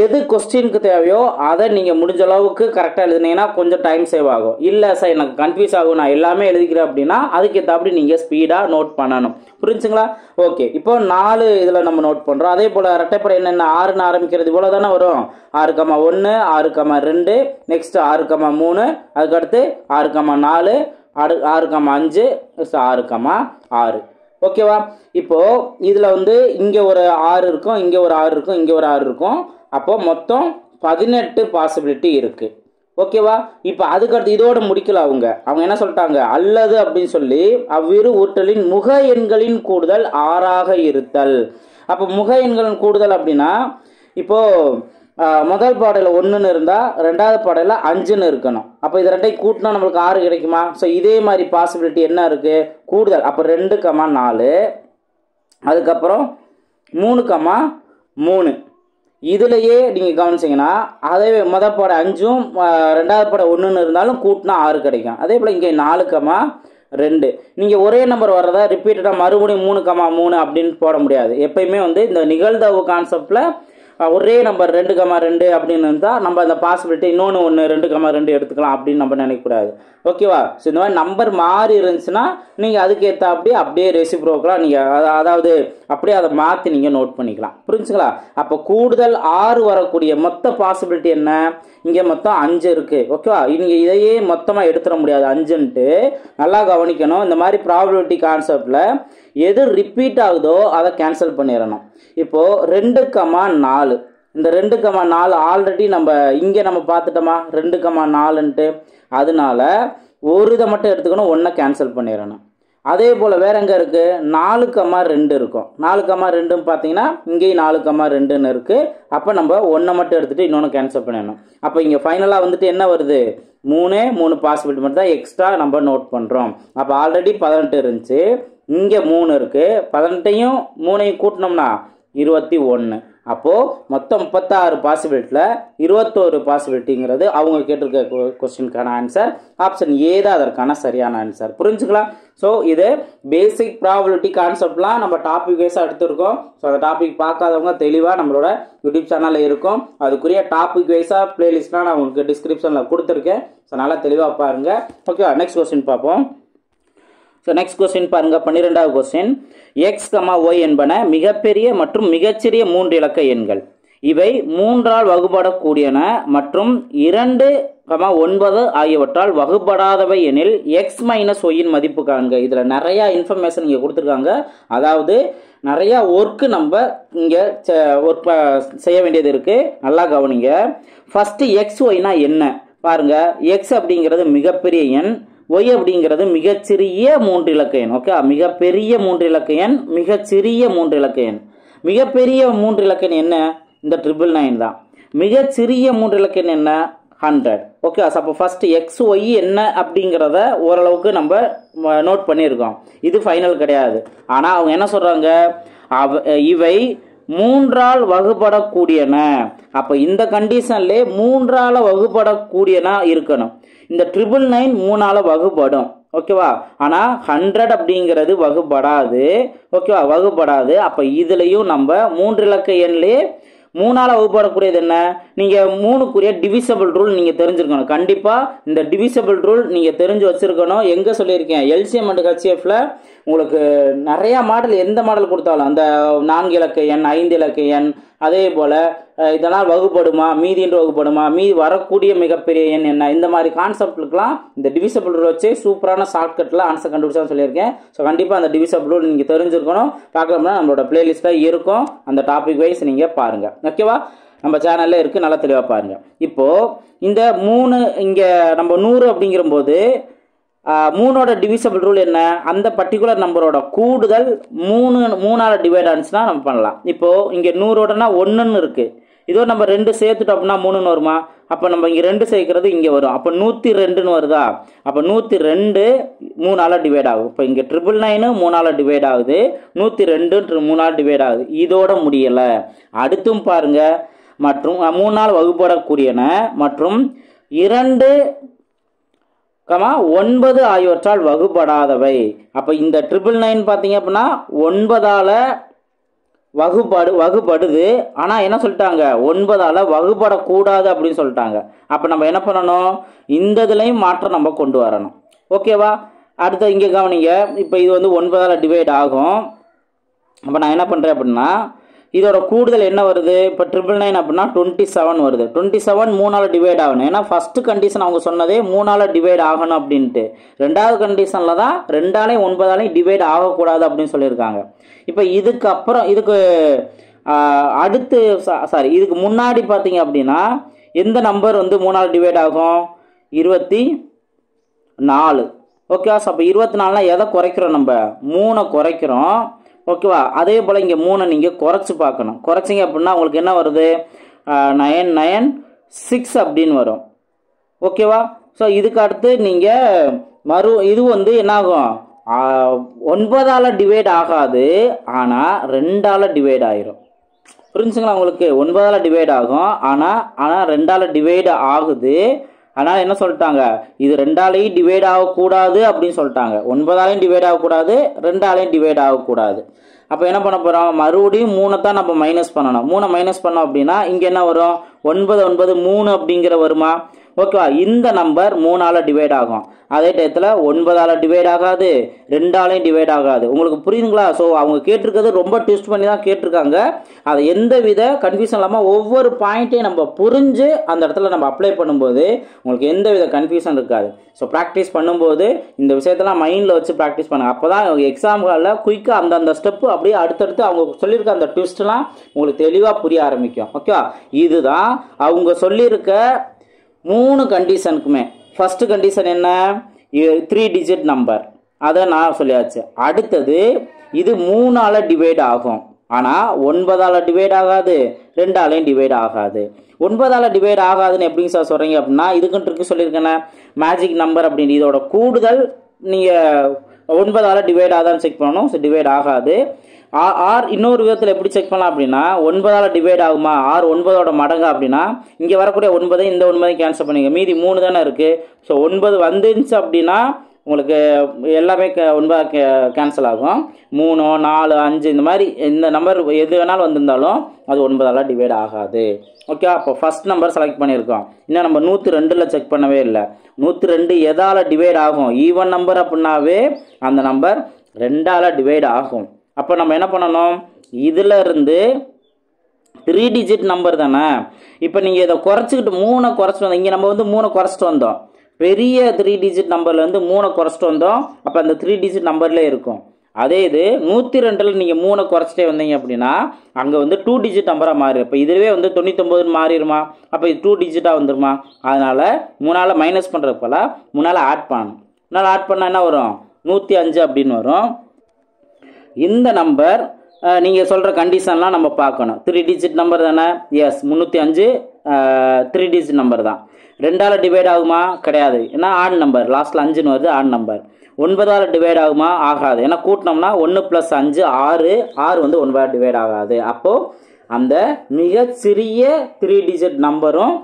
எது கொஸ்டினுக்கு தேவையோ அதை நீங்கள் முடிஞ்ச அளவுக்கு கரெக்டாக எழுதுனீங்கன்னா கொஞ்சம் டைம் சேவ் ஆகும். இல்லை சார் எனக்கு கன்ஃபியூஸ் ஆகும் நான் எல்லாமே எழுதிக்கிறேன் அப்படின்னா அதுக்கேற்றாப்படி நீங்கள் ஸ்பீடாக நோட் பண்ணணும். புரிஞ்சுங்களா. ஓகே. இப்போ 4 இதில் நம்ம நோட் பண்ணுறோம். அதே போல் ரெட்டைப்படை என்னென்ன 6ன்னு ஆரம்பிக்கிறது இவ்வளோ தானே வரும். 6,1 6,2, நெக்ஸ்ட் 6,3, அதுக்கடுத்து 6,4 6,5 6,6. ஓகேவா. இப்போ இதில் வந்து இங்கே ஒரு 6 இருக்கும், இங்கே ஒரு 6 இருக்கும், இங்கே ஒரு 6 இருக்கும். அப்போ மொத்தம் 18 பாசிபிலிட்டி இருக்குது. ஓகேவா. இப்போ அதுக்கடுத்து இதோட முடிக்கல. அவங்க என்ன சொல்லிட்டாங்க, அல்லது அப்படின்னு சொல்லி அவ்விரு ஊட்டலின் முக எண்களின் கூடுதல் 6ஆக இருத்தல். அப்போ முக எண்களின் கூடுதல் அப்படின்னா இப்போ முதல் பாடையில் 1ன்னு இருந்தால் ரெண்டாவது பாடையில் 5ன்னு இருக்கணும். அப்போ இது ரெண்டையும் கூட்டினா நம்மளுக்கு 6 கிடைக்குமா. ஸோ இதே மாதிரி பாசிபிலிட்டி என்ன இருக்குது கூடுதல். அப்போ 2,4, அதுக்கப்புறம் 3,3. இதுலையே நீங்கள் கவனிச்சிங்கன்னா அதே முதல் பாடை 5ம் ரெண்டாவது பாடை 1ன்னு இருந்தாலும் கூட்டினா 6 கிடைக்கும். அதே போல் இங்கே 4,2. நீங்கள் ஒரே நம்பர் வர்றதா ரிப்பீட்டடாக மறுபடியும் 3,3 அப்படின்னு போட முடியாது. எப்பயுமே வந்து இந்த நிகழ்தகவு கான்செப்டில் ஒரே நம்பர் 2,2 அப்படின்னு இருந்தால் நம்ம அந்த பாசிபிலிட்டி இன்னொன்று 2,2 எடுத்துக்கலாம் அப்படின்னு நம்ம நினைக்கக்கூடாது. ஓகேவா. ஸோ இந்த மாதிரி நம்பர் மாறி இருந்துச்சுன்னா நீங்கள் அதுக்கேற்ற அப்படியே ரெசிப்ரோக்கலாக நீங்கள் அதாவது அப்படியே அதை மாற்றி நீங்கள் நோட் பண்ணிக்கலாம். புரிஞ்சுங்களா. அப்போ கூடுதல் 6 வரக்கூடிய மொத்த பாசிபிலிட்டி என்ன, இங்கே மொத்தம் 5 இருக்குது. ஓகேவா. நீங்கள் இதையே மொத்தமாக எடுத்துட முடியாது 5ன்ட்டு. நல்லா கவனிக்கணும். இந்த மாதிரி ப்ராபபிலிட்டி கான்செப்டில் எது ரிப்பீட் ஆகுதோ அதை கேன்சல் பண்ணிடணும். இப்போது 2,4, இந்த 2,4 ஆல்ரெடி இங்கே நம்ம பார்த்துட்டோமா 2,4ன்ட்டு. அதனால ஒரு இதை மட்டும் எடுத்துக்கணும், 1 கேன்சல் பண்ணிடணும். அதே போல் வேற எங்கே இருக்குது 4,2 இருக்கும். 4,2ன்னு பார்த்தீங்கன்னா இங்கேயும் 4,2ன்னு இருக்குது. அப்போ நம்ம 1 மட்டும் எடுத்துகிட்டு இன்னொன்று கேன்சல் பண்ணிடணும். அப்போ இங்கே ஃபைனலாக வந்துட்டு என்ன வருது 3 பாசிபிலிட்டி மட்டும் தான் எக்ஸ்ட்ரா நம்ம நோட் பண்ணுறோம். அப்போ ஆல்ரெடி 18 இருந்துச்சு, இங்கே 3 இருக்குது. 18ஐயும் 3ஐயும் கூட்டினோம்னா 21. அப்போது மொத்தம் 36 பாசிபிலிட்டியில் 21 பாசிபிலிட்டிங்கிறது அவங்க கேட்டிருக்க கொஸ்டினுக்கான ஆன்சர். ஆப்ஷன் ஏ தான் அதற்கான சரியான ஆன்சர். புரிஞ்சுக்கலாம். ஸோ இது பேசிக் ப்ராபபிலிட்டி கான்செப்ட்லாம் நம்ம டாபிக் வைஸாக எடுத்துருக்கோம். ஸோ அந்த டாபிக் பார்க்காதவங்க தெளிவாக நம்மளோட யூடியூப் சேனலில் இருக்கும். அதுக்குரிய டாபிக் வைஸாக பிளேலிஸ்ட்லாம் நான் உங்களுக்கு டிஸ்கிரிப்ஷனில் கொடுத்துருக்கேன். ஸோ நல்லா தெளிவாக பாருங்கள். ஓகே. நெக்ஸ்ட் கொஸ்டின் பார்ப்போம். ஸோ நெக்ஸ்ட் கொஸ்டின் பாருங்கள். 12வது கொஸ்டின். எக்ஸ், ஒய் என்பன மிகப்பெரிய மற்றும் மிகச்சிறிய 3 இலக்க எண்கள். இவை 3ஆல் வகுபடக்கூடியன மற்றும் 2 9 ஆகியவற்றால் வகுபடாதவை எனில் எக்ஸ் மைனஸ் ஒய்யின் மதிப்பு காண்க. இதில் நிறையா இன்ஃபர்மேஷன் இங்கே கொடுத்துருக்காங்க. அதாவது நிறையா ஒர்க்கு நம்ம இங்கே ஒர்க் செய்ய வேண்டியது இருக்குது. நல்லா கவனிங்க. ஃபஸ்ட்டு எக்ஸ் ஒய்னா என்ன பாருங்கள். எக்ஸ் அப்படிங்கிறது மிகப்பெரிய எண், ஒய் அப்படிங்கிறது மிகச்சிறிய 3 இலக்க எண். ஓகே, மிகப்பெரிய 3 இலக்க எண், மிகச்சிறிய 3 இலக்க எண். மிகப்பெரிய 3 இலக்க எண் என்ன? இந்த 999 தான். மிகச்சிறிய 3 இலக்க எண் என்ன? 100. ஓகே, அப்போ ஃபர்ஸ்ட் எக்ஸ் ஒய் என்ன அப்படிங்கிறத ஓரளவுக்கு நம்ம நோட் பண்ணியிருக்கோம். இது ஃபைனல் கிடையாது. ஆனால் அவங்க என்ன சொல்கிறாங்க, இவை 3ஆல் வகுபடக்கூடியன. அப்போ இந்த கண்டிஷன்லே 3ஆல் வகுபடக்கூடியன இருக்கணும். இந்த 999 3ஆல் வகுபடும். ஓகேவா? ஆனால் 100 அப்படிங்கிறது வகுபடாது. ஓகேவா? வகுபடாது. அப்போ இதுலேயும் நம்ம 3 இலக்க எண்லேயே 3ஆல் வகுப்படக்கூடியது என்ன? நீங்கள் 3க்குரிய டிவிசபிள் ரூல் நீங்கள் தெரிஞ்சிருக்கணும். கண்டிப்பாக இந்த டிவிசபிள் ரூல் நீங்கள் தெரிஞ்சு வச்சுருக்கணும். எங்கே சொல்லியிருக்கேன்? எல்சிஎம் அண்ட் ஹெச்எஃப்ல உங்களுக்கு நிறையா மாடல், எந்த மாடல் கொடுத்தாலும் அந்த 4 இலக்க எண், 5 இலக்க எண், அதே போல் இதனால் வகுப்படுமா, மீதி என்று வகுப்படுமா, மீதி வரக்கூடிய மிகப்பெரிய எண் என்ன, இந்த மாதிரி கான்செப்டுக்கெலாம் இந்த டிவிசபிள் ரூல் வச்சு சூப்பரான ஷார்ட்கட்டில் ஆன்சர் கண்டுபிடிச்சான்னு சொல்லியிருக்கேன். ஸோ கண்டிப்பாக அந்த டிவிசபிள் ரூல் நீங்கள் தெரிஞ்சிருக்கணும். பார்க்கணும்னா நம்மளோட பிளேலிஸ்ட்டில் இருக்கும். அந்த டாபிக் வைஸ் நீங்கள் பாருங்கள். ஓகேவா? நம்ம சேனலில் இருக்குது, நல்லா தெளிவாக பாருங்கள். இப்போது இந்த 3 இங்கே நம்ம 100 அப்படிங்கிற போது 3ஓட டிவிசபிள் ரூல் என்ன? அந்த பர்டிகுலர் நம்பரோட கூடுதல் 3ஆல் டிவைட் ஆனிச்சுன்னா நம்ம பண்ணலாம். இப்போது இங்கே 100ஓடனா 1ன்னு இருக்குது. இதோ நம்ம 2 சேர்த்துட்டோம் அப்படின்னா 3ன்னு வருமா? அப்போ நம்ம இங்கே 2 சேர்க்கறது இங்கே வரும். அப்போ 102ன்னு வருதா? அப்போ 102 3ஆல் டிவைட் ஆகும். இப்போ இங்கே 999 3ஆல் டிவைட் ஆகுது, 102 3ஆல் டிவைட் ஆகுது. இதோட முடியலை. அடுத்தும் பாருங்க, மற்றும் 3ஆல் வகுப்படக்கூடியன மற்றும் 2, 9 ஆகியவற்றால் வகுபடாதவை. அப்போ இந்த 999 பார்த்தீங்க அப்படின்னா 9ஆல் வகுபடுது. ஆனால் என்ன சொல்லிட்டாங்க? 9ஆல் வகுபடக்கூடாது அப்படின்னு சொல்லிட்டாங்க. அப்போ நம்ம என்ன பண்ணணும்? இந்த இதுலையும் மாற்றம் நம்ம கொண்டு வரணும். ஓகேவா? அடுத்து இங்கே கவனிங்க. இப்போ இது வந்து 9ஆல் டிவைட் ஆகும். அப்போ நான் என்ன பண்ணுறேன் அப்படின்னா, இதோட கூடுதல் என்ன வருது? இப்போ 999 அப்படின்னா 27 வருது. 27 3ஆல் டிவைட் ஆகணும். ஏன்னா ஃபர்ஸ்ட் கண்டிஷன் அவங்க சொன்னதே 3ஆல் டிவைட் ஆகணும் அப்படின்ட்டு. ரெண்டாவது கண்டிஷனில் தான் 2ஆலையும் 9ஆலையும் டிவைட் ஆகக்கூடாது அப்படின்னு சொல்லியிருக்காங்க. இப்போ இதுக்கு அப்புறம் இதுக்கு அடுத்து இதுக்கு முன்னாடி பார்த்தீங்க அப்படின்னா எந்த நம்பர் வந்து 3ஆல் டிவைட் ஆகும்? 24. ஓகேவா? அப்போ 24னா எதை குறைக்கிறோம்? நம்ம 3 குறைக்கிறோம். ஓகேவா? அதே போல் இங்கே 3 நீங்கள் குறைச்சி பார்க்கணும். குறைச்சிங்க அப்படின்னா உங்களுக்கு என்ன வருது? 996 அப்படின்னு வரும். ஓகேவா? ஸோ இதுக்கு அடுத்து நீங்கள் இது வந்து என்னாகும்? 9ஆல் டிவைட் ஆகாது, ஆனால் 2ஆல் டிவைட் ஆயிரும். புரிஞ்சுங்களா உங்களுக்கு? 9ஆல் டிவைட் ஆகும், ஆனால் 2ஆல் டிவைட் ஆகுது. ஆனால் என்ன சொல்லிட்டாங்க? இது 2ஆலையும் டிவைட் ஆகக்கூடாது அப்படின்னு சொல்லிட்டாங்க. 9ஆலையும் டிவைட் ஆகக்கூடாது, 2ஆலையும் டிவைட் ஆகக்கூடாது. அப்போ என்ன பண்ண போகிறோம்? மறுபடியும் 3 தான் நம்ம மைனஸ் பண்ணணும். 3 மைனஸ் பண்ணோம் அப்படின்னா இங்கே என்ன வரும்? 9 9 3 அப்படிங்கிற வருமா? ஓகேவா? இந்த நம்பர் 3ஆல் டிவைட் ஆகும். அதே டயத்தில் 9ஆல் டிவைட் ஆகாது, 2ஆலையும் டிவைட் ஆகாது. உங்களுக்கு புரியுதுங்களா? ஸோ அவங்க கேட்டிருக்கிறது ரொம்ப டெஸ்ட் பண்ணி தான் கேட்டிருக்காங்க. அதை எந்த வித கன்ஃபியூஷன் இல்லாமல் ஒவ்வொரு பாயிண்ட்டையும் நம்ம புரிஞ்சு அந்த இடத்துல நம்ம அப்ளை பண்ணும்போது உங்களுக்கு எந்த வித கன்ஃபியூஷன் இருக்காது. ஸோ ப்ராக்டிஸ் பண்ணும்போது இந்த விஷயத்தெல்லாம் மைண்டில் வச்சு ப்ராக்டிஸ் பண்ணுங்க. அப்போ தான் எக்ஸாம்களில் குயிக்காக அந்தந்த ஸ்டெப்பு அப்படியே அடுத்தடுத்து அவங்க சொல்லியிருக்க அந்த ட்விஸ்ட்லாம் உங்களுக்கு தெளிவாக புரிய ஆரம்பிக்கும். ஓகே, இதுதான் அவங்க சொல்லியிருக்க 3 கண்டிஷனுக்குமே. ஃபர்ஸ்ட் கண்டிஷன் என்ன? 3 டிஜிட் நம்பர், அதை நான் சொல்லியாச்சு. அடுத்தது இது 3ஆல் டிவைட் ஆகும், ஆனால் 9ஆல் டிவைட் ஆகாது, 2ஆலையும் டிவைட் ஆகாது. 9ஆல் டிவைட் ஆகாதுன்னு எப்படிங்க சார் சொல்கிறீங்க அப்படின்னா, இதுக்குன்னு இருக்கு சொல்லியிருக்கேன் மேஜிக் நம்பர் அப்படின்னு. இதோட கூடுதல் நீங்கள் 9ஆல் டிவைட் ஆகாதான்னு செக் பண்ணணும். ஸோ டிவைட் ஆகாது. ஆர் இன்னொரு விதத்தில் எப்படி செக் பண்ணலாம் அப்படின்னா, 9ஆல் டிவைட் ஆகுமா, ஆர் 9ஓட மடங்கா அப்படின்னா இங்கே வரக்கூடிய 9 இந்த 9 கேன்சல் பண்ணிங்க, மீதி 3 தானே இருக்குது. ஸோ 9 வந்துருந்துச்சு அப்படின்னா உங்களுக்கு எல்லாமே 9 கேன்சல் ஆகும். 3 4 5 இந்த மாதிரி இந்த நம்பர் எது வேணாலும் வந்திருந்தாலும் அது 9ஆல் டிவைட் ஆகாது. ஓகே, அப்போ ஃபர்ஸ்ட் நம்பர் செலக்ட் பண்ணியிருக்கோம். இன்னும் நம்ம 102ல் செக் பண்ணவே இல்லை. 102 எதால் டிவைட் ஆகும்? ஈவன் நம்பர் அப்படின்னாவே அந்த நம்பர் 2ஆல் டிவைட் ஆகும். அப்போ நம்ம என்ன பண்ணணும்? இதில் இருந்து 3 டிஜிட் நம்பர் தானே. இப்போ நீங்கள் இதை குறைச்சிக்கிட்டு 3 குறைச்சிட்டு வந்தோம். இங்கே நம்ம வந்து 3 குறைச்சிட்டு வந்தோம். பெரிய 3 டிஜிட் நம்பர்லேருந்து 3 குறைச்சிட்டு வந்தோம். அப்போ அந்த 3 டிஜிட் நம்பர்லேயே இருக்கும். அதே இது 102ல் நீங்கள் 3 குறைச்சிட்டே வந்தீங்க அப்படின்னா அங்கே வந்து 2 டிஜிட் நம்பராக மாறிடும். இப்போ இதுவே வந்து 99 மாறிடுமா? அப்போ இது 2 டிஜிட்டாக வந்துடுமா? அதனால் 3ஆல் மைனஸ் பண்ணுறது போல் 3ஆல் ஆட் பண்ணணும். 3ஆல் ஆட் பண்ணால் என்ன வரும்? 105 அப்படின்னு வரும். இந்த நம்பர் நீங்கள் சொல்கிற கண்டிஷன்லாம் நம்ம பார்க்கணும். 3 டிஜிட் நம்பர் தானே? எஸ், 305 3 டிஜிட் நம்பர் தான். 2ஆல் டிவைட் ஆகுமா? கிடையாது. ஏன்னா ஆட் நம்பர், லாஸ்ட்டில் 5ன்னு வருது, ஆட் நம்பர். 9ஆல் டிவைட் ஆகுமா? ஆகாது. ஏன்னா கூட்டினோம்னா 1 + 5 6, 6 வந்து 9ஆல் டிவைட் ஆகாது. அப்போது அந்த மிக சிறிய 3 டிஜிட் நம்பரும்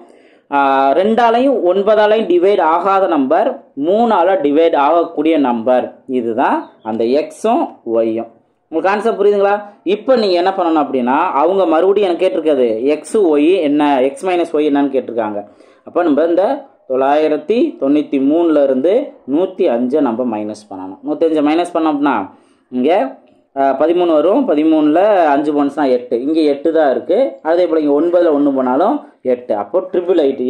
2ஆலையும் 9ஆலையும் டிவைட் ஆகாத நம்பர் 3ஆல் டிவைட் ஆகக்கூடிய நம்பர். இதுதான் அந்த எக்ஸும் ஒய்யும். உங்களுக்கு கான்செப்ட் புரியுதுங்களா? இப்போ நீங்கள் என்ன பண்ணணும் அப்படின்னா, அவங்க மறுபடியும் எனக்கு கேட்டிருக்காது எக்ஸு ஒய் என்ன, எக்ஸ் மைனஸ் ஒய் என்னன்னு கேட்டிருக்காங்க. அப்போ நம்ம இந்த 993 இருந்து 105 நம்ம மைனஸ் பண்ணணும். 105 மைனஸ் பண்ணோம்னா இங்கே 13 வரும். 13ல் 5 போனஸ்னா 8. இங்கே 8 தான் இருக்குது. அதே போல் இங்கே 9ல் 1 போனாலும் 8. அப்போ 888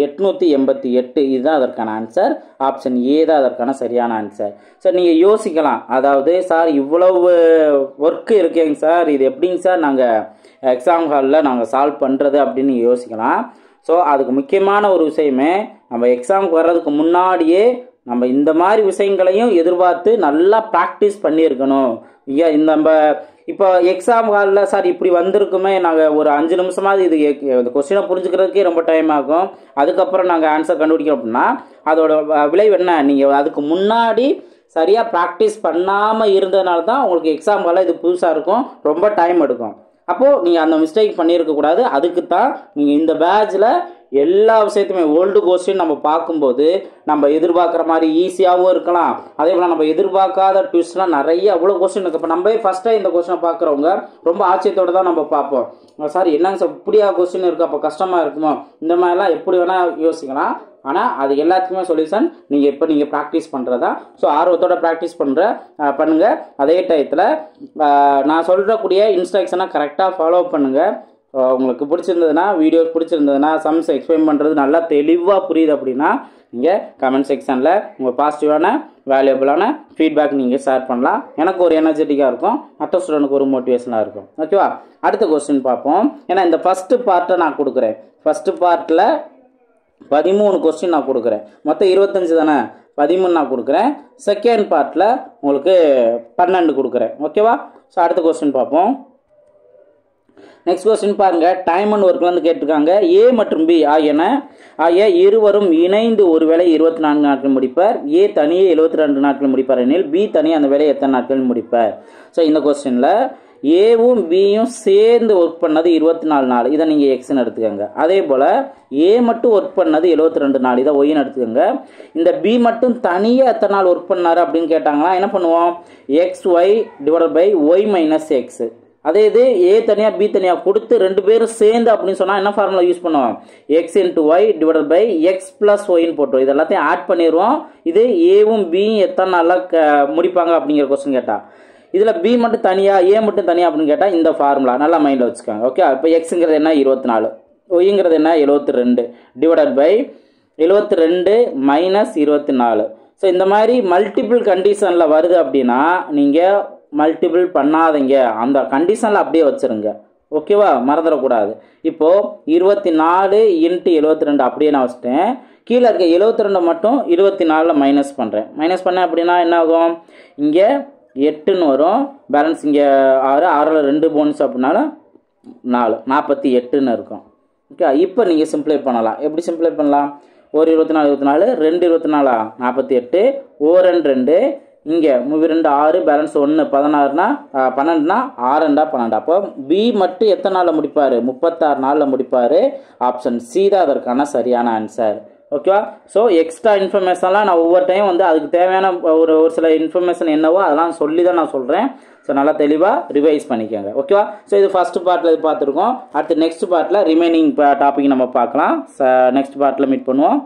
888 இதுதான் அதற்கான ஆன்சர். ஆப்ஷன் ஏ தான் அதற்கான சரியான ஆன்சர். சார் நீங்கள் யோசிக்கலாம், அதாவது சார் இவ்வளவு ஒர்க்கு இருக்குங்க சார், இது எப்படிங்க சார் நாங்கள் எக்ஸாம் ஹாலில் நாங்கள் சால்வ் பண்ணுறது அப்படின்னு யோசிக்கலாம். ஸோ அதுக்கு முக்கியமான ஒரு விஷயமே, நம்ம எக்ஸாமுக்கு வர்றதுக்கு முன்னாடியே நம்ம இந்த மாதிரி விஷயங்களையும் எதிர்பார்த்து நல்லா ப்ராக்டிஸ் பண்ணியிருக்கணும். இந்த நம்ம இப்போ எக்ஸாம் ஹாலில் சார் இப்படி வந்திருக்குமே, நாங்கள் ஒரு 5 நிமிஷமாவது இது கொஸ்டினை புரிஞ்சுக்கிறதுக்கே ரொம்ப டைம் ஆகும். அதுக்கப்புறம் நாங்கள் ஆன்சர் கண்டுபிடிக்கிறோம் அப்படின்னா அதோட விளைவு என்ன? நீங்கள் அதுக்கு முன்னாடி சரியாக ப்ராக்டிஸ் பண்ணாமல் இருந்ததுனால தான் உங்களுக்கு எக்ஸாம் ஹாலில் இது புதுசாக இருக்கும், ரொம்ப டைம் எடுக்கும். அப்போது நீங்கள் அந்த மிஸ்டேக் பண்ணியிருக்கக்கூடாது. அதுக்கு தான் நீங்கள் இந்த பேட்சில் எல்லா விஷயத்தையுமே ஓல்டு கொஸ்டின் நம்ம பார்க்கும்போது நம்ம எதிர்பார்க்குற மாதிரி ஈஸியாகவும் இருக்கலாம். அதே போல் நம்ம எதிர்பார்க்காத ட்விஸ்ட்லாம் நிறைய அவ்வளோ கொஸ்டின் இருக்குது. இப்போ நம்ம ஃபஸ்ட்டாக இந்த கொஸ்டினை பார்க்குறவங்க ரொம்ப ஆச்சரியத்தோடு தான் நம்ம பார்ப்போம். சார் என்னங்க சார் இப்படியா கொஸ்டின் இருக்குது, அப்போ கஷ்டமாக இருக்குமோ, இந்த மாதிரிலாம் எப்படி வேணால் யோசிக்கலாம். ஆனால் அது எல்லாத்துக்குமே சொல்யூஷன் நீங்கள் ப்ராக்டிஸ் பண்ணுறதா. ஸோ ஆர்வத்தோட ப்ராக்டிஸ் பண்ணுங்கள். அதே டயத்தில் நான் சொல்கிறக்கூடிய இன்ஸ்ட்ரக்ஷனை கரெக்டாக ஃபாலோ பண்ணுங்கள். உங்களுக்கு பிடிச்சிருந்ததுன்னா, வீடியோ பிடிச்சிருந்ததுன்னா, சம்ஸ் எக்ஸ்பிளைன் பண்ணுறது நல்லா தெளிவாக புரியுது அப்படின்னா நீங்கள் கமெண்ட் செக்ஷனில் உங்கள் பாசிட்டிவான வேல்யூபிளான ஃபீட்பேக் நீங்கள் ஷேர் பண்ணலாம். எனக்கு ஒரு எனர்ஜெட்டிக்காக இருக்கும், மற்ற ஸ்டூடெண்ட்டுக்கு ஒரு மோட்டிவேஷனாக இருக்கும். ஓகேவா? அடுத்த கொஸ்டின் பார்ப்போம். ஏன்னா இந்த ஃபஸ்ட்டு பார்ட்டை நான் கொடுக்குறேன். ஃபஸ்ட்டு பார்ட்டில் 13 கொஸ்டின் நான் கொடுக்குறேன். மொத்தம் 25 தானே, 13 நான் கொடுக்குறேன். செகண்ட் பார்ட்டில் உங்களுக்கு 12 கொடுக்குறேன். ஓகேவா? ஸோ அடுத்த கொஸ்டின் பார்ப்போம். நெக்ஸ்ட் கொஸ்டின் பாருங்க. டைம் அண்ட் ஒர்க்ல இருந்து கேட்டிருக்காங்க. ஏ மற்றும் பி ஆகிய இருவரும் இணைந்து ஒரு வேலை 24 நாட்கள் முடிப்பார். ஏ தனியே 72 நாட்கள் முடிப்பார் எனில் பி தனியே அந்த வேலையை எத்தனை நாட்கள் முடிப்பார்? ஸோ இந்த கொஸ்டின்ல ஏவும் பியும் சேர்ந்து ஒர்க் பண்ணது 24 நாள், இதை நீங்கள் எக்ஸ்ன்னு எடுத்துக்கோங்க. அதே போல் ஏ மட்டும் ஒர்க் பண்ணது 72 நாள், இதை ஒய்ன்னு எடுத்துக்கோங்க. இந்த பி மட்டும் தனியாக எத்தனை நாள் ஒர்க் பண்ணார் அப்படின்னு கேட்டாங்கன்னா என்ன பண்ணுவோம்? X Y divided by Y minus X. அதே இது ஏ தனியாக பி தனியாக கொடுத்து 2 பேரும் சேர்ந்து அப்படின்னு சொன்னால் என்ன ஃபார்முலா யூஸ் பண்ணுவோம்? X into Y divided by X plus ஒய்ன்னு போட்டுருவோம். இது எல்லாத்தையும் ஆட் பண்ணிடுவோம். இது ஏவும் பியும் எத்தனை நாளாக முடிப்பாங்க அப்படிங்கிற கொஸ்டின் கேட்டால், இதில் பி மட்டும் தனியாக ஏ மட்டும் தனியாக அப்படின்னு கேட்டால் இந்த ஃபார்முலா நல்லா மைண்டில் வச்சுக்கோங்க. ஓகே, இப்போ எக்ஸுங்கிறது என்ன? 24. ஒய்ங்கிறது என்ன? 72 டிவைடட் பை 72 மைனஸ் 24. ஸோ இந்த மாதிரி மல்டிபிள் கண்டிஷனில் வருது அப்படின்னா நீங்கள் மல்டிபிள் பண்ணாதீங்க, அந்த கண்டிஷனில் அப்படியே வச்சுருங்க. ஓகேவா? மறந்துடக்கூடாது. இப்போது 24 இன்ட்டு 72 அப்படியே நான் வச்சுட்டேன். கீழே இருக்க 72 மட்டும் 24 மைனஸ் பண்ணுறேன். மைனஸ் பண்ணேன் அப்படின்னா என்ன ஆகும்? இங்கே 8ன்னு வரும். பேலன்ஸ் இங்கே 6, 6ல் 2 போனஸ் அப்படின்னாலும் 4, 48ன்னு இருக்கும். ஓகே, இப்போ நீங்கள் சிம்ப்ளை பண்ணலாம். எப்படி சிம்ப்ளை பண்ணலாம்? ஒரு 24 24, 2 24 48, ஓ 2 இங்கே 2 6, பேலன்ஸ் 1 16னா 12னா 6 12. அப்போ பி மட்டும் எத்தனை நாளில் முடிப்பார்? 36 நாளில் முடிப்பார். ஆப்ஷன் சி தான் அதற்கான சரியான ஆன்சர். ஓகேவா? ஸோ எக்ஸ்ட்ரா இன்ஃபர்மேஷன்லாம் நான் ஒவ்வொரு டைம் வந்து அதுக்கு தேவையான ஒரு சில இன்ஃபர்மேஷன் என்னவோ அதெல்லாம் சொல்லி தான் நான் சொல்கிறேன். ஸோ நல்லா தெளிவாக ரிவைஸ் பண்ணிக்கோங்க. ஓகேவா? ஸோ இது ஃபஸ்ட்டு பார்ட்டில் இது பார்த்துருக்கோம். அடுத்து நெக்ஸ்ட் பார்ட்டில் ரிமைனிங் டாபிக் நம்ம பார்க்கலாம். நெக்ஸ்ட் பார்ட்டில் மீட் பண்ணுவோம்.